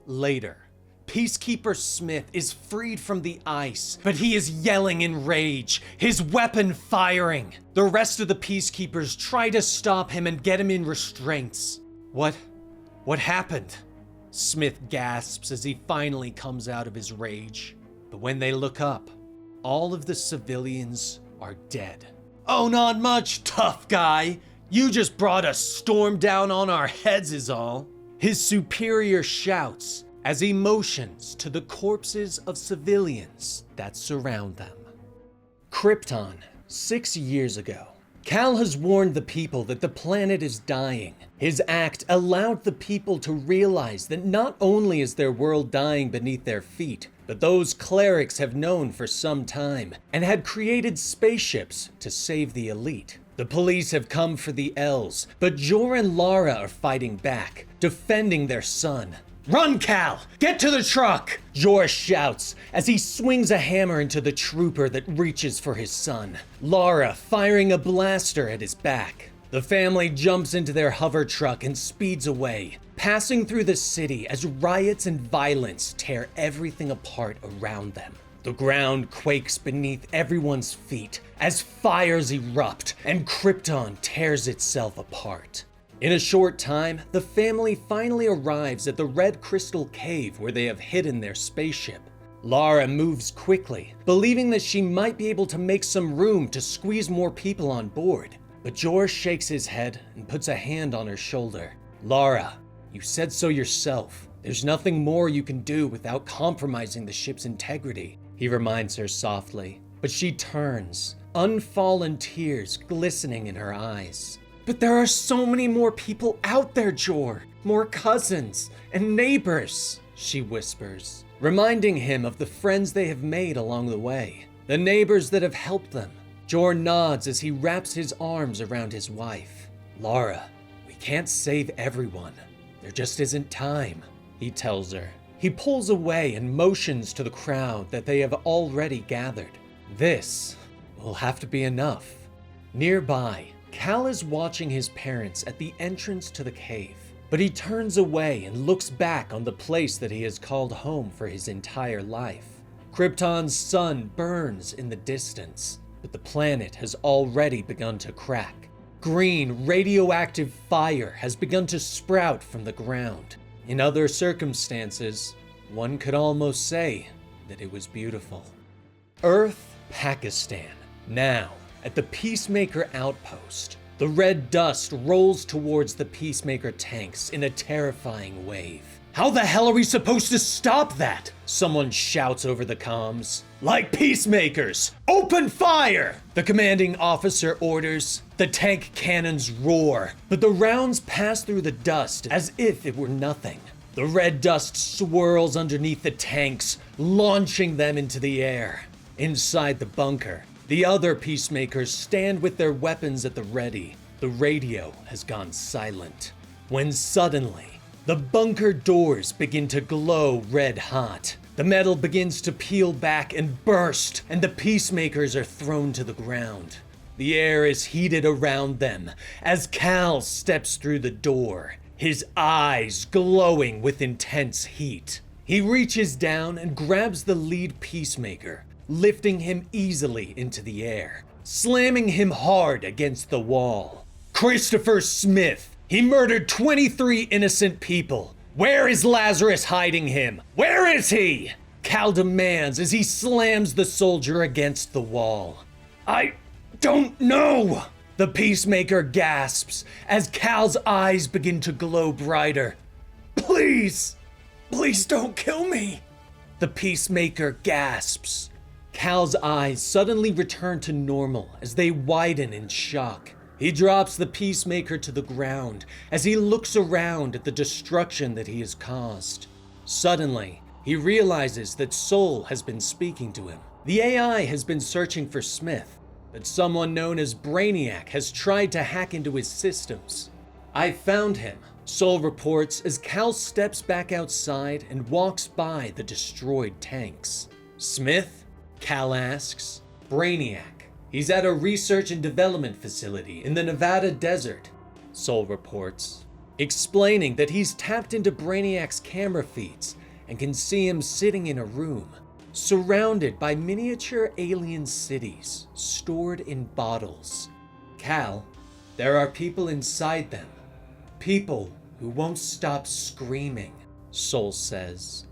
Later, Peacekeeper Smith is freed from the ice, but he is yelling in rage, his weapon firing. The rest of the Peacekeepers try to stop him and get him in restraints. What happened? Smith gasps as he finally comes out of his rage. But when they look up, all of the civilians are dead. Oh, not much, tough guy. You just brought a storm down on our heads is all. His superior shouts as he motions to the corpses of civilians that surround them. Krypton, 6 years ago. Kal has warned the people that the planet is dying. His act allowed the people to realize that not only is their world dying beneath their feet, but those clerics have known for some time and had created spaceships to save the elite. The police have come for the L's, but Jor and Lara are fighting back, defending their son. Run, Kal! Get to the truck! Jor shouts as he swings a hammer into the trooper that reaches for his son, Lara firing a blaster at his back. The family jumps into their hover truck and speeds away, passing through the city as riots and violence tear everything apart around them. The ground quakes beneath everyone's feet as fires erupt and Krypton tears itself apart. In a short time, the family finally arrives at the Red Crystal Cave where they have hidden their spaceship. Lara moves quickly, believing that she might be able to make some room to squeeze more people on board. But Jor shakes his head and puts a hand on her shoulder. Lara, you said so yourself. There's nothing more you can do without compromising the ship's integrity, he reminds her softly. But she turns, unfallen tears glistening in her eyes. But there are so many more people out there, Jor. More cousins and neighbors, she whispers, reminding him of the friends they have made along the way, the neighbors that have helped them. Jor nods as he wraps his arms around his wife. Lara, we can't save everyone. There just isn't time, he tells her. He pulls away and motions to the crowd that they have already gathered. This will have to be enough. Nearby, Kal is watching his parents at the entrance to the cave, but he turns away and looks back on the place that he has called home for his entire life. Krypton's sun burns in the distance, but the planet has already begun to crack. Green, radioactive fire has begun to sprout from the ground. In other circumstances, one could almost say that it was beautiful. Earth, Pakistan. Now, at the Peacemaker outpost, the red dust rolls towards the Peacemaker tanks in a terrifying wave. How the hell are we supposed to stop that? Someone shouts over the comms. Like peacemakers, open fire! The commanding officer orders. The tank cannons roar, but the rounds pass through the dust as if it were nothing. The red dust swirls underneath the tanks, launching them into the air. Inside the bunker, the other peacemakers stand with their weapons at the ready. The radio has gone silent. When suddenly, the bunker doors begin to glow red hot. The metal begins to peel back and burst, and the peacemakers are thrown to the ground. The air is heated around them as Kal steps through the door, his eyes glowing with intense heat. He reaches down and grabs the lead peacemaker, lifting him easily into the air, slamming him hard against the wall. Christopher Smith! He murdered 23 innocent people. Where is Lazarus hiding him? Where is he? Kal demands as he slams the soldier against the wall. I don't know! The peacemaker gasps as Kal's eyes begin to glow brighter. Please don't kill me! The peacemaker gasps. Kal's eyes suddenly return to normal as they widen in shock. He drops the peacemaker to the ground as he looks around at the destruction that he has caused. Suddenly, he realizes that Soul has been speaking to him. The AI has been searching for Smith, but someone known as Brainiac has tried to hack into his systems. I found him, Soul reports as Kal steps back outside and walks by the destroyed tanks. Smith? Kal asks. Brainiac. He's at a research and development facility in the Nevada desert, Sol reports, explaining that he's tapped into Brainiac's camera feeds and can see him sitting in a room, surrounded by miniature alien cities stored in bottles. Cal, there are people inside them. People who won't stop screaming, Sol says.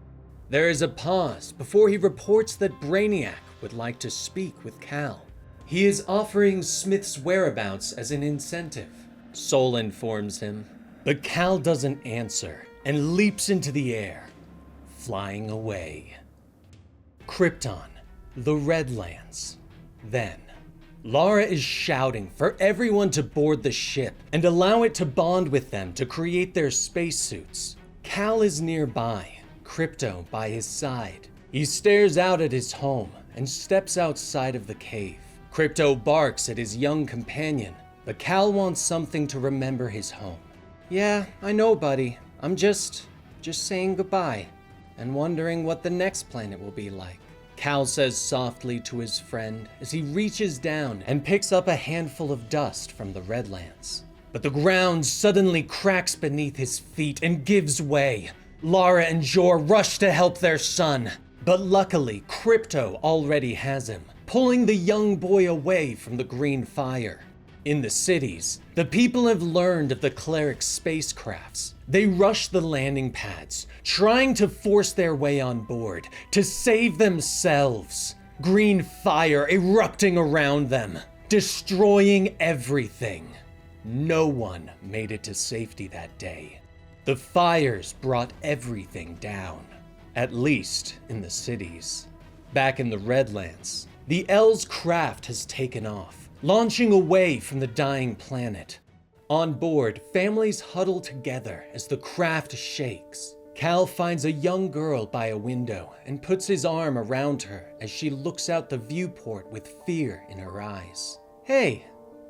There is a pause before he reports that Brainiac would like to speak with Cal. He is offering Smith's whereabouts as an incentive, Sol informs him. But Cal doesn't answer and leaps into the air, flying away. Krypton, the Redlands. Then, Lara is shouting for everyone to board the ship and allow it to bond with them to create their spacesuits. Cal is nearby, Krypto by his side. He stares out at his home and steps outside of the cave. Krypto barks at his young companion, but Cal wants something to remember his home. Yeah, I know, buddy. I'm just saying goodbye and wondering what the next planet will be like, Cal says softly to his friend as he reaches down and picks up a handful of dust from the Redlands. But the ground suddenly cracks beneath his feet and gives way. Lara and Jor rush to help their son, but luckily Krypto already has him, pulling the young boy away from the green fire. In the cities, the people have learned of the cleric's spacecrafts. They rush the landing pads, trying to force their way on board to save themselves. Green fire erupting around them, destroying everything. No one made it to safety that day. The fires brought everything down, at least in the cities. Back in the Redlands, the L's craft has taken off, launching away from the dying planet. On board, families huddle together as the craft shakes. Cal finds a young girl by a window and puts his arm around her as she looks out the viewport with fear in her eyes. Hey,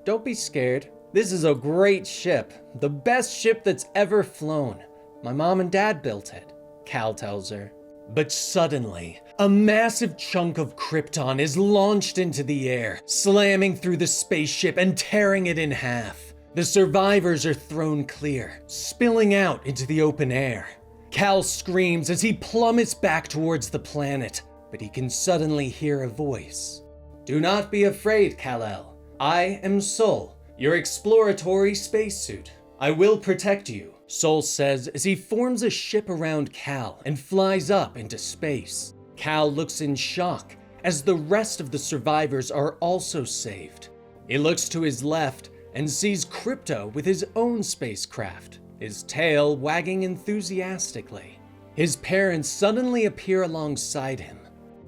don't be scared. This is a great ship, the best ship that's ever flown. My mom and dad built it, Cal tells her. But suddenly, a massive chunk of Krypton is launched into the air, slamming through the spaceship and tearing it in half. The survivors are thrown clear, spilling out into the open air. Cal screams as he plummets back towards the planet, but he can suddenly hear a voice. Do not be afraid, Kal-El. I am Sol, your exploratory spacesuit. I will protect you, Sol says as he forms a ship around Cal and flies up into space. Cal looks in shock as the rest of the survivors are also saved. He looks to his left and sees Krypto with his own spacecraft, his tail wagging enthusiastically. His parents suddenly appear alongside him.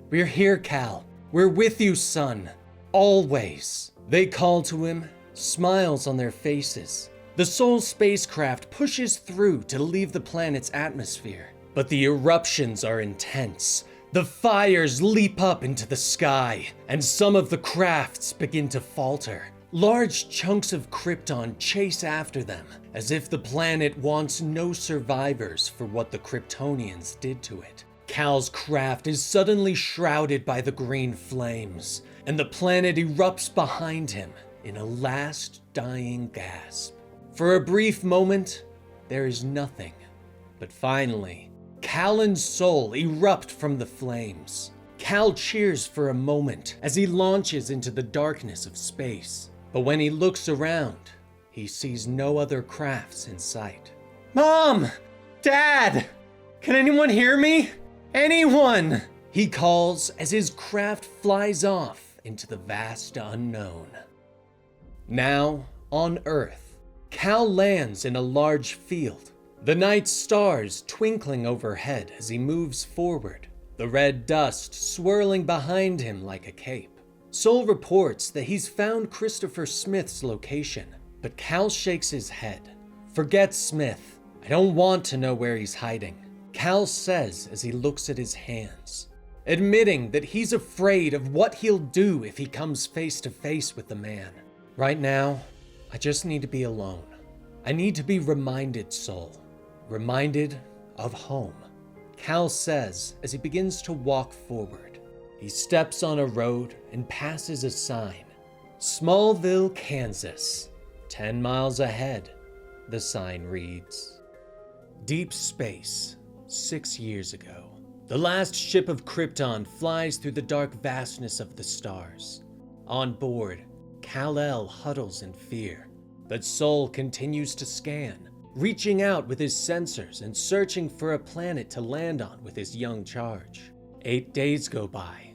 We're here, Cal. We're with you, son. Always. They call to him, smiles on their faces. The Sol spacecraft pushes through to leave the planet's atmosphere, but the eruptions are intense. The fires leap up into the sky, and some of the crafts begin to falter. Large chunks of Krypton chase after them, as if the planet wants no survivors for what the Kryptonians did to it. Cal's craft is suddenly shrouded by the green flames, and the planet erupts behind him in a last dying gasp. For a brief moment, there is nothing, but finally, Cal and Sol erupt from the flames. Cal cheers for a moment as he launches into the darkness of space. But when he looks around, he sees no other crafts in sight. Mom! Dad! Can anyone hear me? Anyone! He calls as his craft flies off into the vast unknown. Now, on Earth, Cal lands in a large field. The night stars twinkling overhead as he moves forward, the red dust swirling behind him like a cape. Sol reports that he's found Christopher Smith's location, but Cal shakes his head. Forget Smith. I don't want to know where he's hiding, Cal says as he looks at his hands, admitting that he's afraid of what he'll do if he comes face to face with the man. Right now, I just need to be alone. I need to be reminded, Sol. Reminded of home, Cal says as he begins to walk forward. He steps on a road and passes a sign. Smallville, Kansas. 10 miles ahead, the sign reads. Deep space, 6 years ago. The last ship of Krypton flies through the dark vastness of the stars. On board, Kal-El huddles in fear, but Sol continues to scan, reaching out with his sensors and searching for a planet to land on with his young charge. 8 days go by,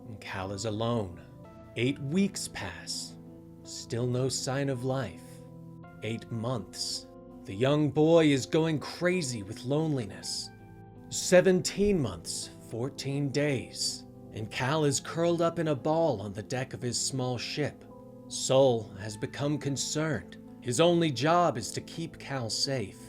and Kal is alone. 8 weeks pass, still no sign of life. 8 months. The young boy is going crazy with loneliness. 17 months, 14 days, and Kal is curled up in a ball on the deck of his small ship. Sol has become concerned. His only job is to keep Kal safe.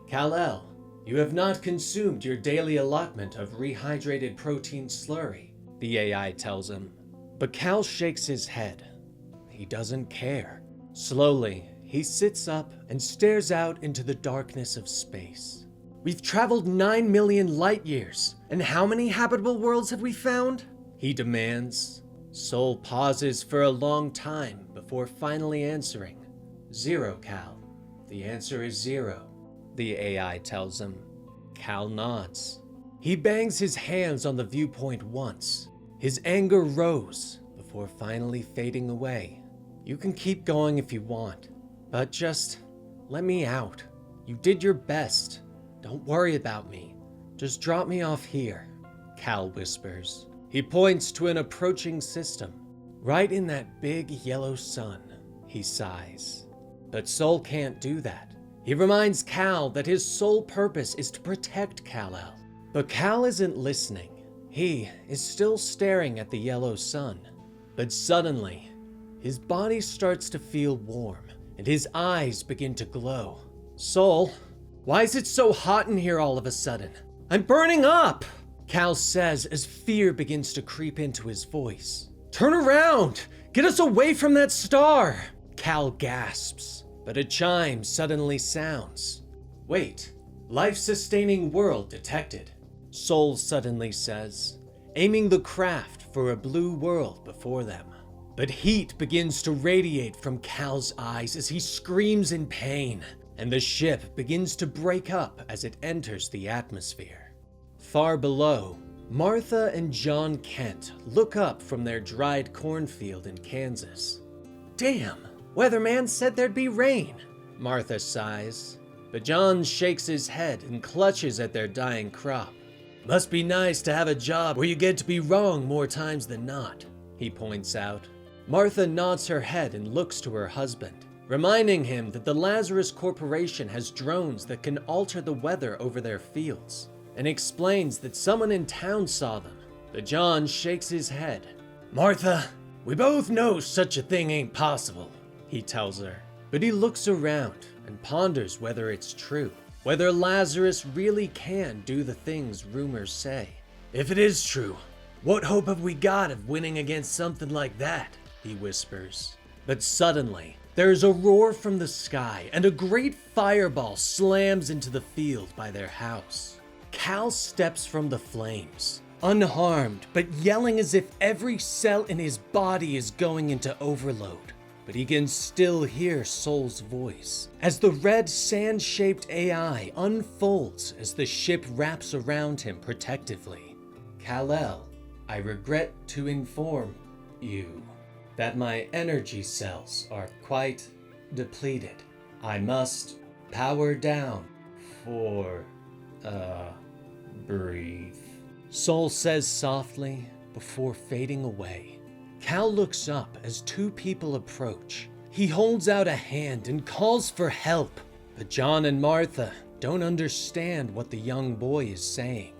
Kal-El, you have not consumed your daily allotment of rehydrated protein slurry, the AI tells him. But Kal shakes his head. He doesn't care. Slowly, he sits up and stares out into the darkness of space. We've traveled 9 million light years, and how many habitable worlds have we found? He demands. Sol pauses for a long time before finally answering. 0, Kal. The answer is 0, the AI tells him. Kal nods. He bangs his hands on the viewpoint once. His anger rose before finally fading away. You can keep going if you want, but just let me out. You did your best. Don't worry about me. Just drop me off here, Kal whispers. He points to an approaching system. Right in that big yellow sun, he sighs. But Sol can't do that. He reminds Kal that his sole purpose is to protect Kal-El. But Kal isn't listening. He is still staring at the yellow sun. But suddenly, his body starts to feel warm, and his eyes begin to glow. Sol, why is it so hot in here all of a sudden? I'm burning up, Kal says as fear begins to creep into his voice. Turn around! Get us away from that star! Kal gasps, but a chime suddenly sounds. Wait, life-sustaining world detected, Sol suddenly says, aiming the craft for a blue world before them. But heat begins to radiate from Kal's eyes as he screams in pain, and the ship begins to break up as it enters the atmosphere. Far below, Martha and John Kent look up from their dried cornfield in Kansas. Damn, weatherman said there'd be rain, Martha sighs, but John shakes his head and clutches at their dying crop. Must be nice to have a job where you get to be wrong more times than not, he points out. Martha nods her head and looks to her husband, reminding him that the Lazarus Corporation has drones that can alter the weather over their fields, and explains that someone in town saw them. But John shakes his head. Martha, we both know such a thing ain't possible, he tells her. But he looks around and ponders whether it's true. Whether Lazarus really can do the things rumors say. If it is true, what hope have we got of winning against something like that? He whispers. But suddenly, there's a roar from the sky and a great fireball slams into the field by their house. Kal steps from the flames, unharmed, but yelling as if every cell in his body is going into overload. But he can still hear Sol's voice as the red sand-shaped AI unfolds as the ship wraps around him protectively. Kal-El, I regret to inform you that my energy cells are quite depleted. I must power down for, breathe. Sol says softly before fading away. Kal looks up as 2 people approach. He holds out a hand and calls for help, but John and Martha don't understand what the young boy is saying.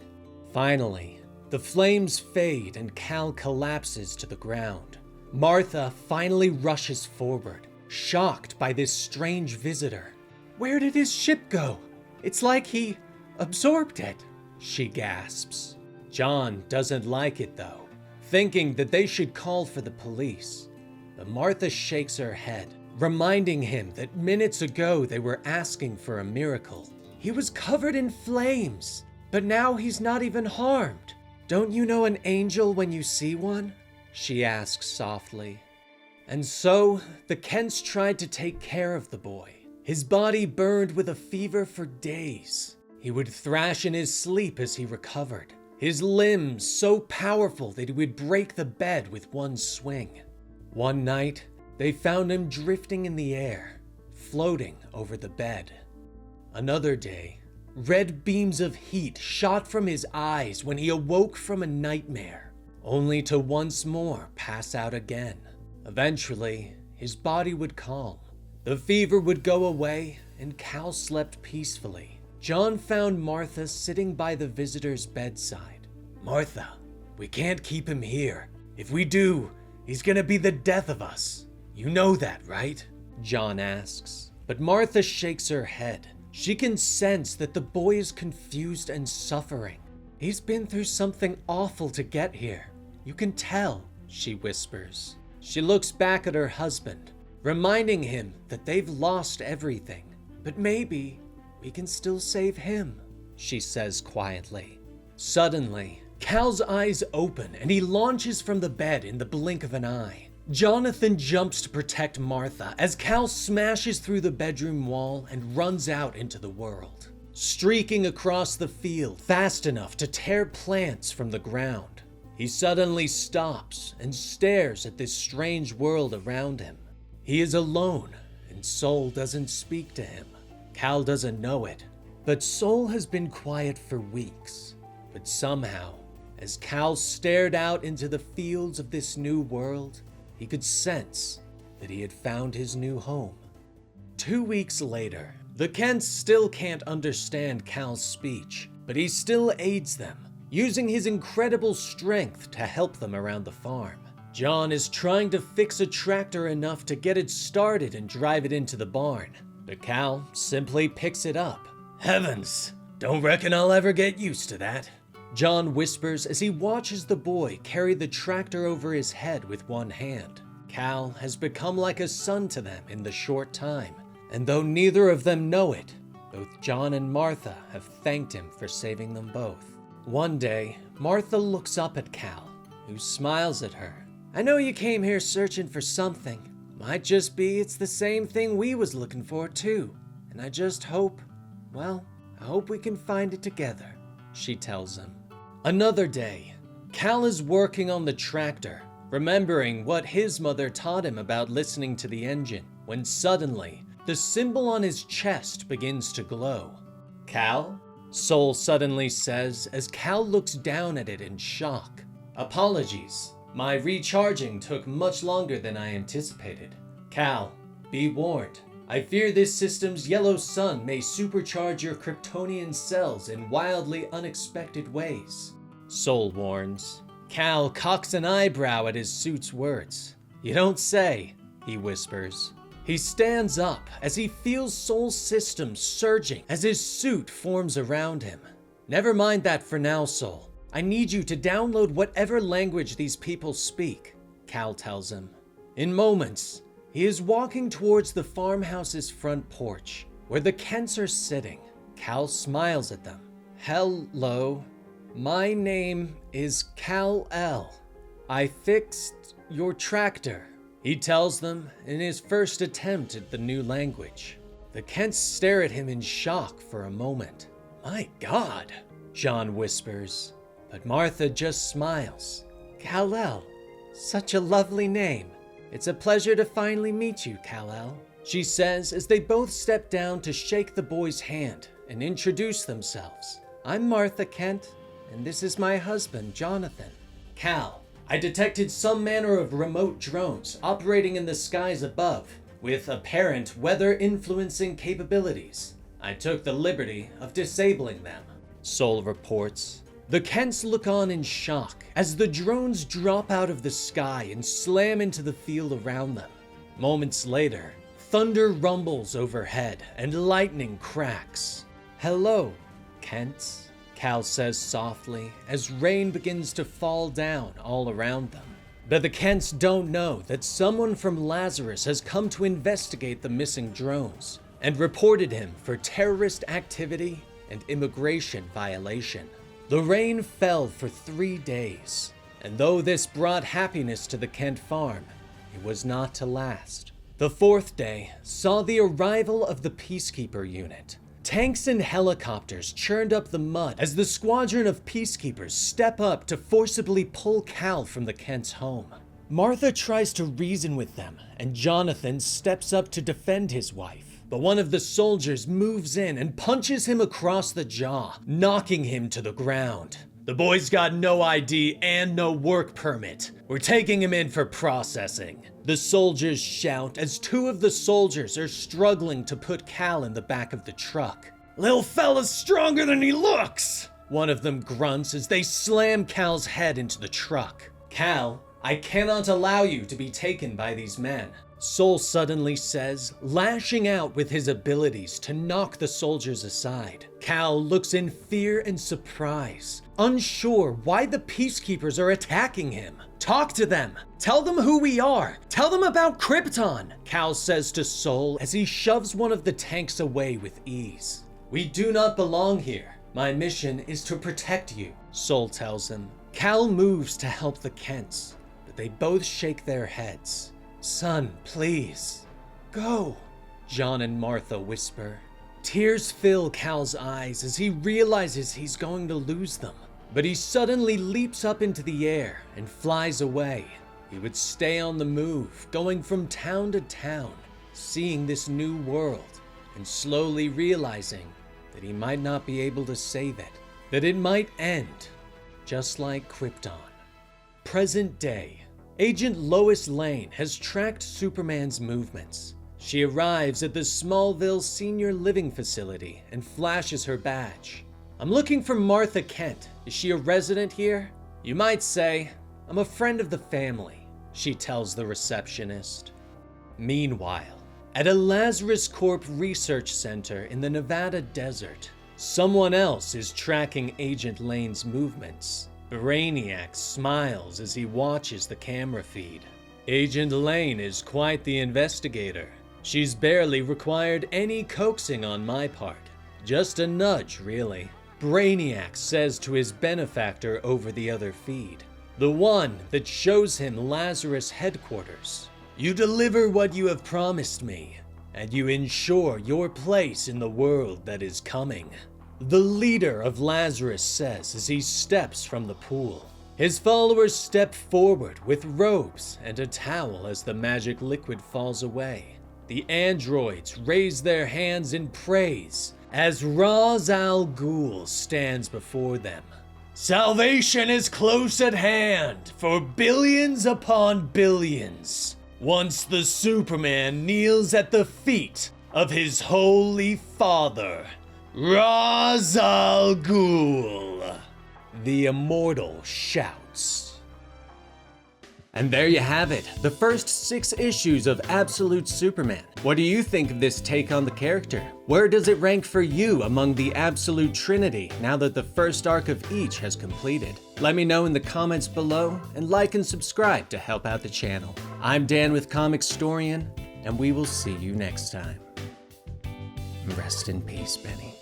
Finally, the flames fade and Kal collapses to the ground. Martha finally rushes forward, shocked by this strange visitor. Where did his ship go? It's like he absorbed it, she gasps. John doesn't like it though, thinking that they should call for the police. But Martha shakes her head, reminding him that minutes ago they were asking for a miracle. He was covered in flames, but now he's not even harmed. Don't you know an angel when you see one? She asks softly. And so, the Kents tried to take care of the boy. His body burned with a fever for days. He would thrash in his sleep as he recovered, his limbs so powerful that he would break the bed with one swing. One night, they found him drifting in the air, floating over the bed. Another day, red beams of heat shot from his eyes when he awoke from a nightmare, only to once more pass out again. Eventually, his body would calm. The fever would go away, and Cal slept peacefully. John found Martha sitting by the visitor's bedside. "Martha, we can't keep him here. If we do, he's gonna be the death of us. You know that, right?" John asks. But Martha shakes her head. She can sense that the boy is confused and suffering. "He's been through something awful to get here. You can tell," she whispers. She looks back at her husband, reminding him that they've lost everything. "But maybe we can still save him," she says quietly. Suddenly, Cal's eyes open and he launches from the bed in the blink of an eye. Jonathan jumps to protect Martha as Cal smashes through the bedroom wall and runs out into the world, streaking across the field fast enough to tear plants from the ground. He suddenly stops and stares at this strange world around him. He is alone, and Soul doesn't speak to him. Cal doesn't know it, but Soul has been quiet for weeks. But somehow, as Cal stared out into the fields of this new world, he could sense that he had found his new home. 2 weeks later, the Kents still can't understand Cal's speech, but he still aids them, using his incredible strength to help them around the farm. John is trying to fix a tractor enough to get it started and drive it into the barn, but Cal simply picks it up. "Heavens, don't reckon I'll ever get used to that," John whispers as he watches the boy carry the tractor over his head with one hand. Cal has become like a son to them in the short time, and though neither of them know it, both John and Martha have thanked him for saving them both. One day, Martha looks up at Cal, who smiles at her. "I know you came here searching for something. Might just be it's the same thing we was looking for too. And I just hope, well, I hope we can find it together," she tells him. Another day, Cal is working on the tractor, remembering what his mother taught him about listening to the engine, when suddenly, the symbol on his chest begins to glow. "Cal?" Soul suddenly says as Cal looks down at it in shock. "Apologies. My recharging took much longer than I anticipated. Cal, be warned. I fear this system's yellow sun may supercharge your Kryptonian cells in wildly unexpected ways," Soul warns. Cal cocks an eyebrow at his suit's words. "You don't say," he whispers. He stands up as he feels Soul's system surging as his suit forms around him. "Never mind that for now, Soul. I need you to download whatever language these people speak," Cal tells him. In moments, he is walking towards the farmhouse's front porch, where the Kents are sitting. Cal smiles at them. "Hello, my name is Kal-El. I fixed your tractor," he tells them in his first attempt at the new language. The Kents stare at him in shock for a moment. "My God," John whispers, but Martha just smiles. "Kal-El, such a lovely name. It's a pleasure to finally meet you, Kal-El," she says as they both step down to shake the boy's hand and introduce themselves. "I'm Martha Kent, and this is my husband, Jonathan." "Cal, I detected some manner of remote drones operating in the skies above, with apparent weather-influencing capabilities. I took the liberty of disabling them," Soul reports. The Kents look on in shock as the drones drop out of the sky and slam into the field around them. Moments later, thunder rumbles overhead and lightning cracks. "Hello, Kents," Cal says softly as rain begins to fall down all around them. But the Kents don't know that someone from Lazarus has come to investigate the missing drones and reported him for terrorist activity and immigration violation. The rain fell for 3 days, and though this brought happiness to the Kent farm, it was not to last. The fourth day saw the arrival of the Peacekeeper unit. Tanks and helicopters churned up the mud as the squadron of peacekeepers step up to forcibly pull Cal from the Kent's home. Martha tries to reason with them, and Jonathan steps up to defend his wife. But one of the soldiers moves in and punches him across the jaw, knocking him to the ground. The boy's got no ID and no work permit. We're taking him in for processing. The soldiers shout as two of the soldiers are struggling to put Cal in the back of the truck. "Lil fella's stronger than he looks!" One of them grunts as they slam Cal's head into the truck. "Cal, I cannot allow you to be taken by these men," Soul suddenly says, lashing out with his abilities to knock the soldiers aside. Cal looks in fear and surprise, unsure why the peacekeepers are attacking him. "Talk to them! Tell them who we are! Tell them about Krypton!" Cal says to Soul as he shoves one of the tanks away with ease. "We do not belong here. My mission is to protect you," Soul tells him. Cal moves to help the Kents, but they both shake their heads. "Son, please, go," John and Martha whisper. Tears fill Cal's eyes as he realizes he's going to lose them. But he suddenly leaps up into the air and flies away. He would stay on the move, going from town to town, seeing this new world, and slowly realizing that he might not be able to save it, that it might end, just like Krypton. Present day. Agent Lois Lane has tracked Superman's movements. She arrives at the Smallville Senior Living Facility and flashes her badge. "I'm looking for Martha Kent. Is she a resident here?" "You might say, I'm a friend of the family," she tells the receptionist. Meanwhile, at a Lazarus Corp research center in the Nevada desert, someone else is tracking Agent Lane's movements. Brainiac smiles as he watches the camera feed. Agent Lane is quite the investigator. She's barely required any coaxing on my part. Just a nudge, really. Brainiac says to his benefactor over the other feed, the one that shows him Lazarus headquarters. "You deliver what you have promised me, and you ensure your place in the world that is coming," the leader of Lazarus says as he steps from the pool. His followers step forward with robes and a towel as the magic liquid falls away. The androids raise their hands in praise as Ra's al Ghul stands before them. "Salvation is close at hand for billions upon billions, once the Superman kneels at the feet of his holy father, Ra's al Ghul," the immortal shouts. And there you have it, the first 6 issues of Absolute Superman. What do you think of this take on the character? Where does it rank for you among the Absolute Trinity now that the first arc of each has completed? Let me know in the comments below, and like and subscribe to help out the channel. I'm Dan with Comicstorian, and we will see you next time. Rest in peace, Benny.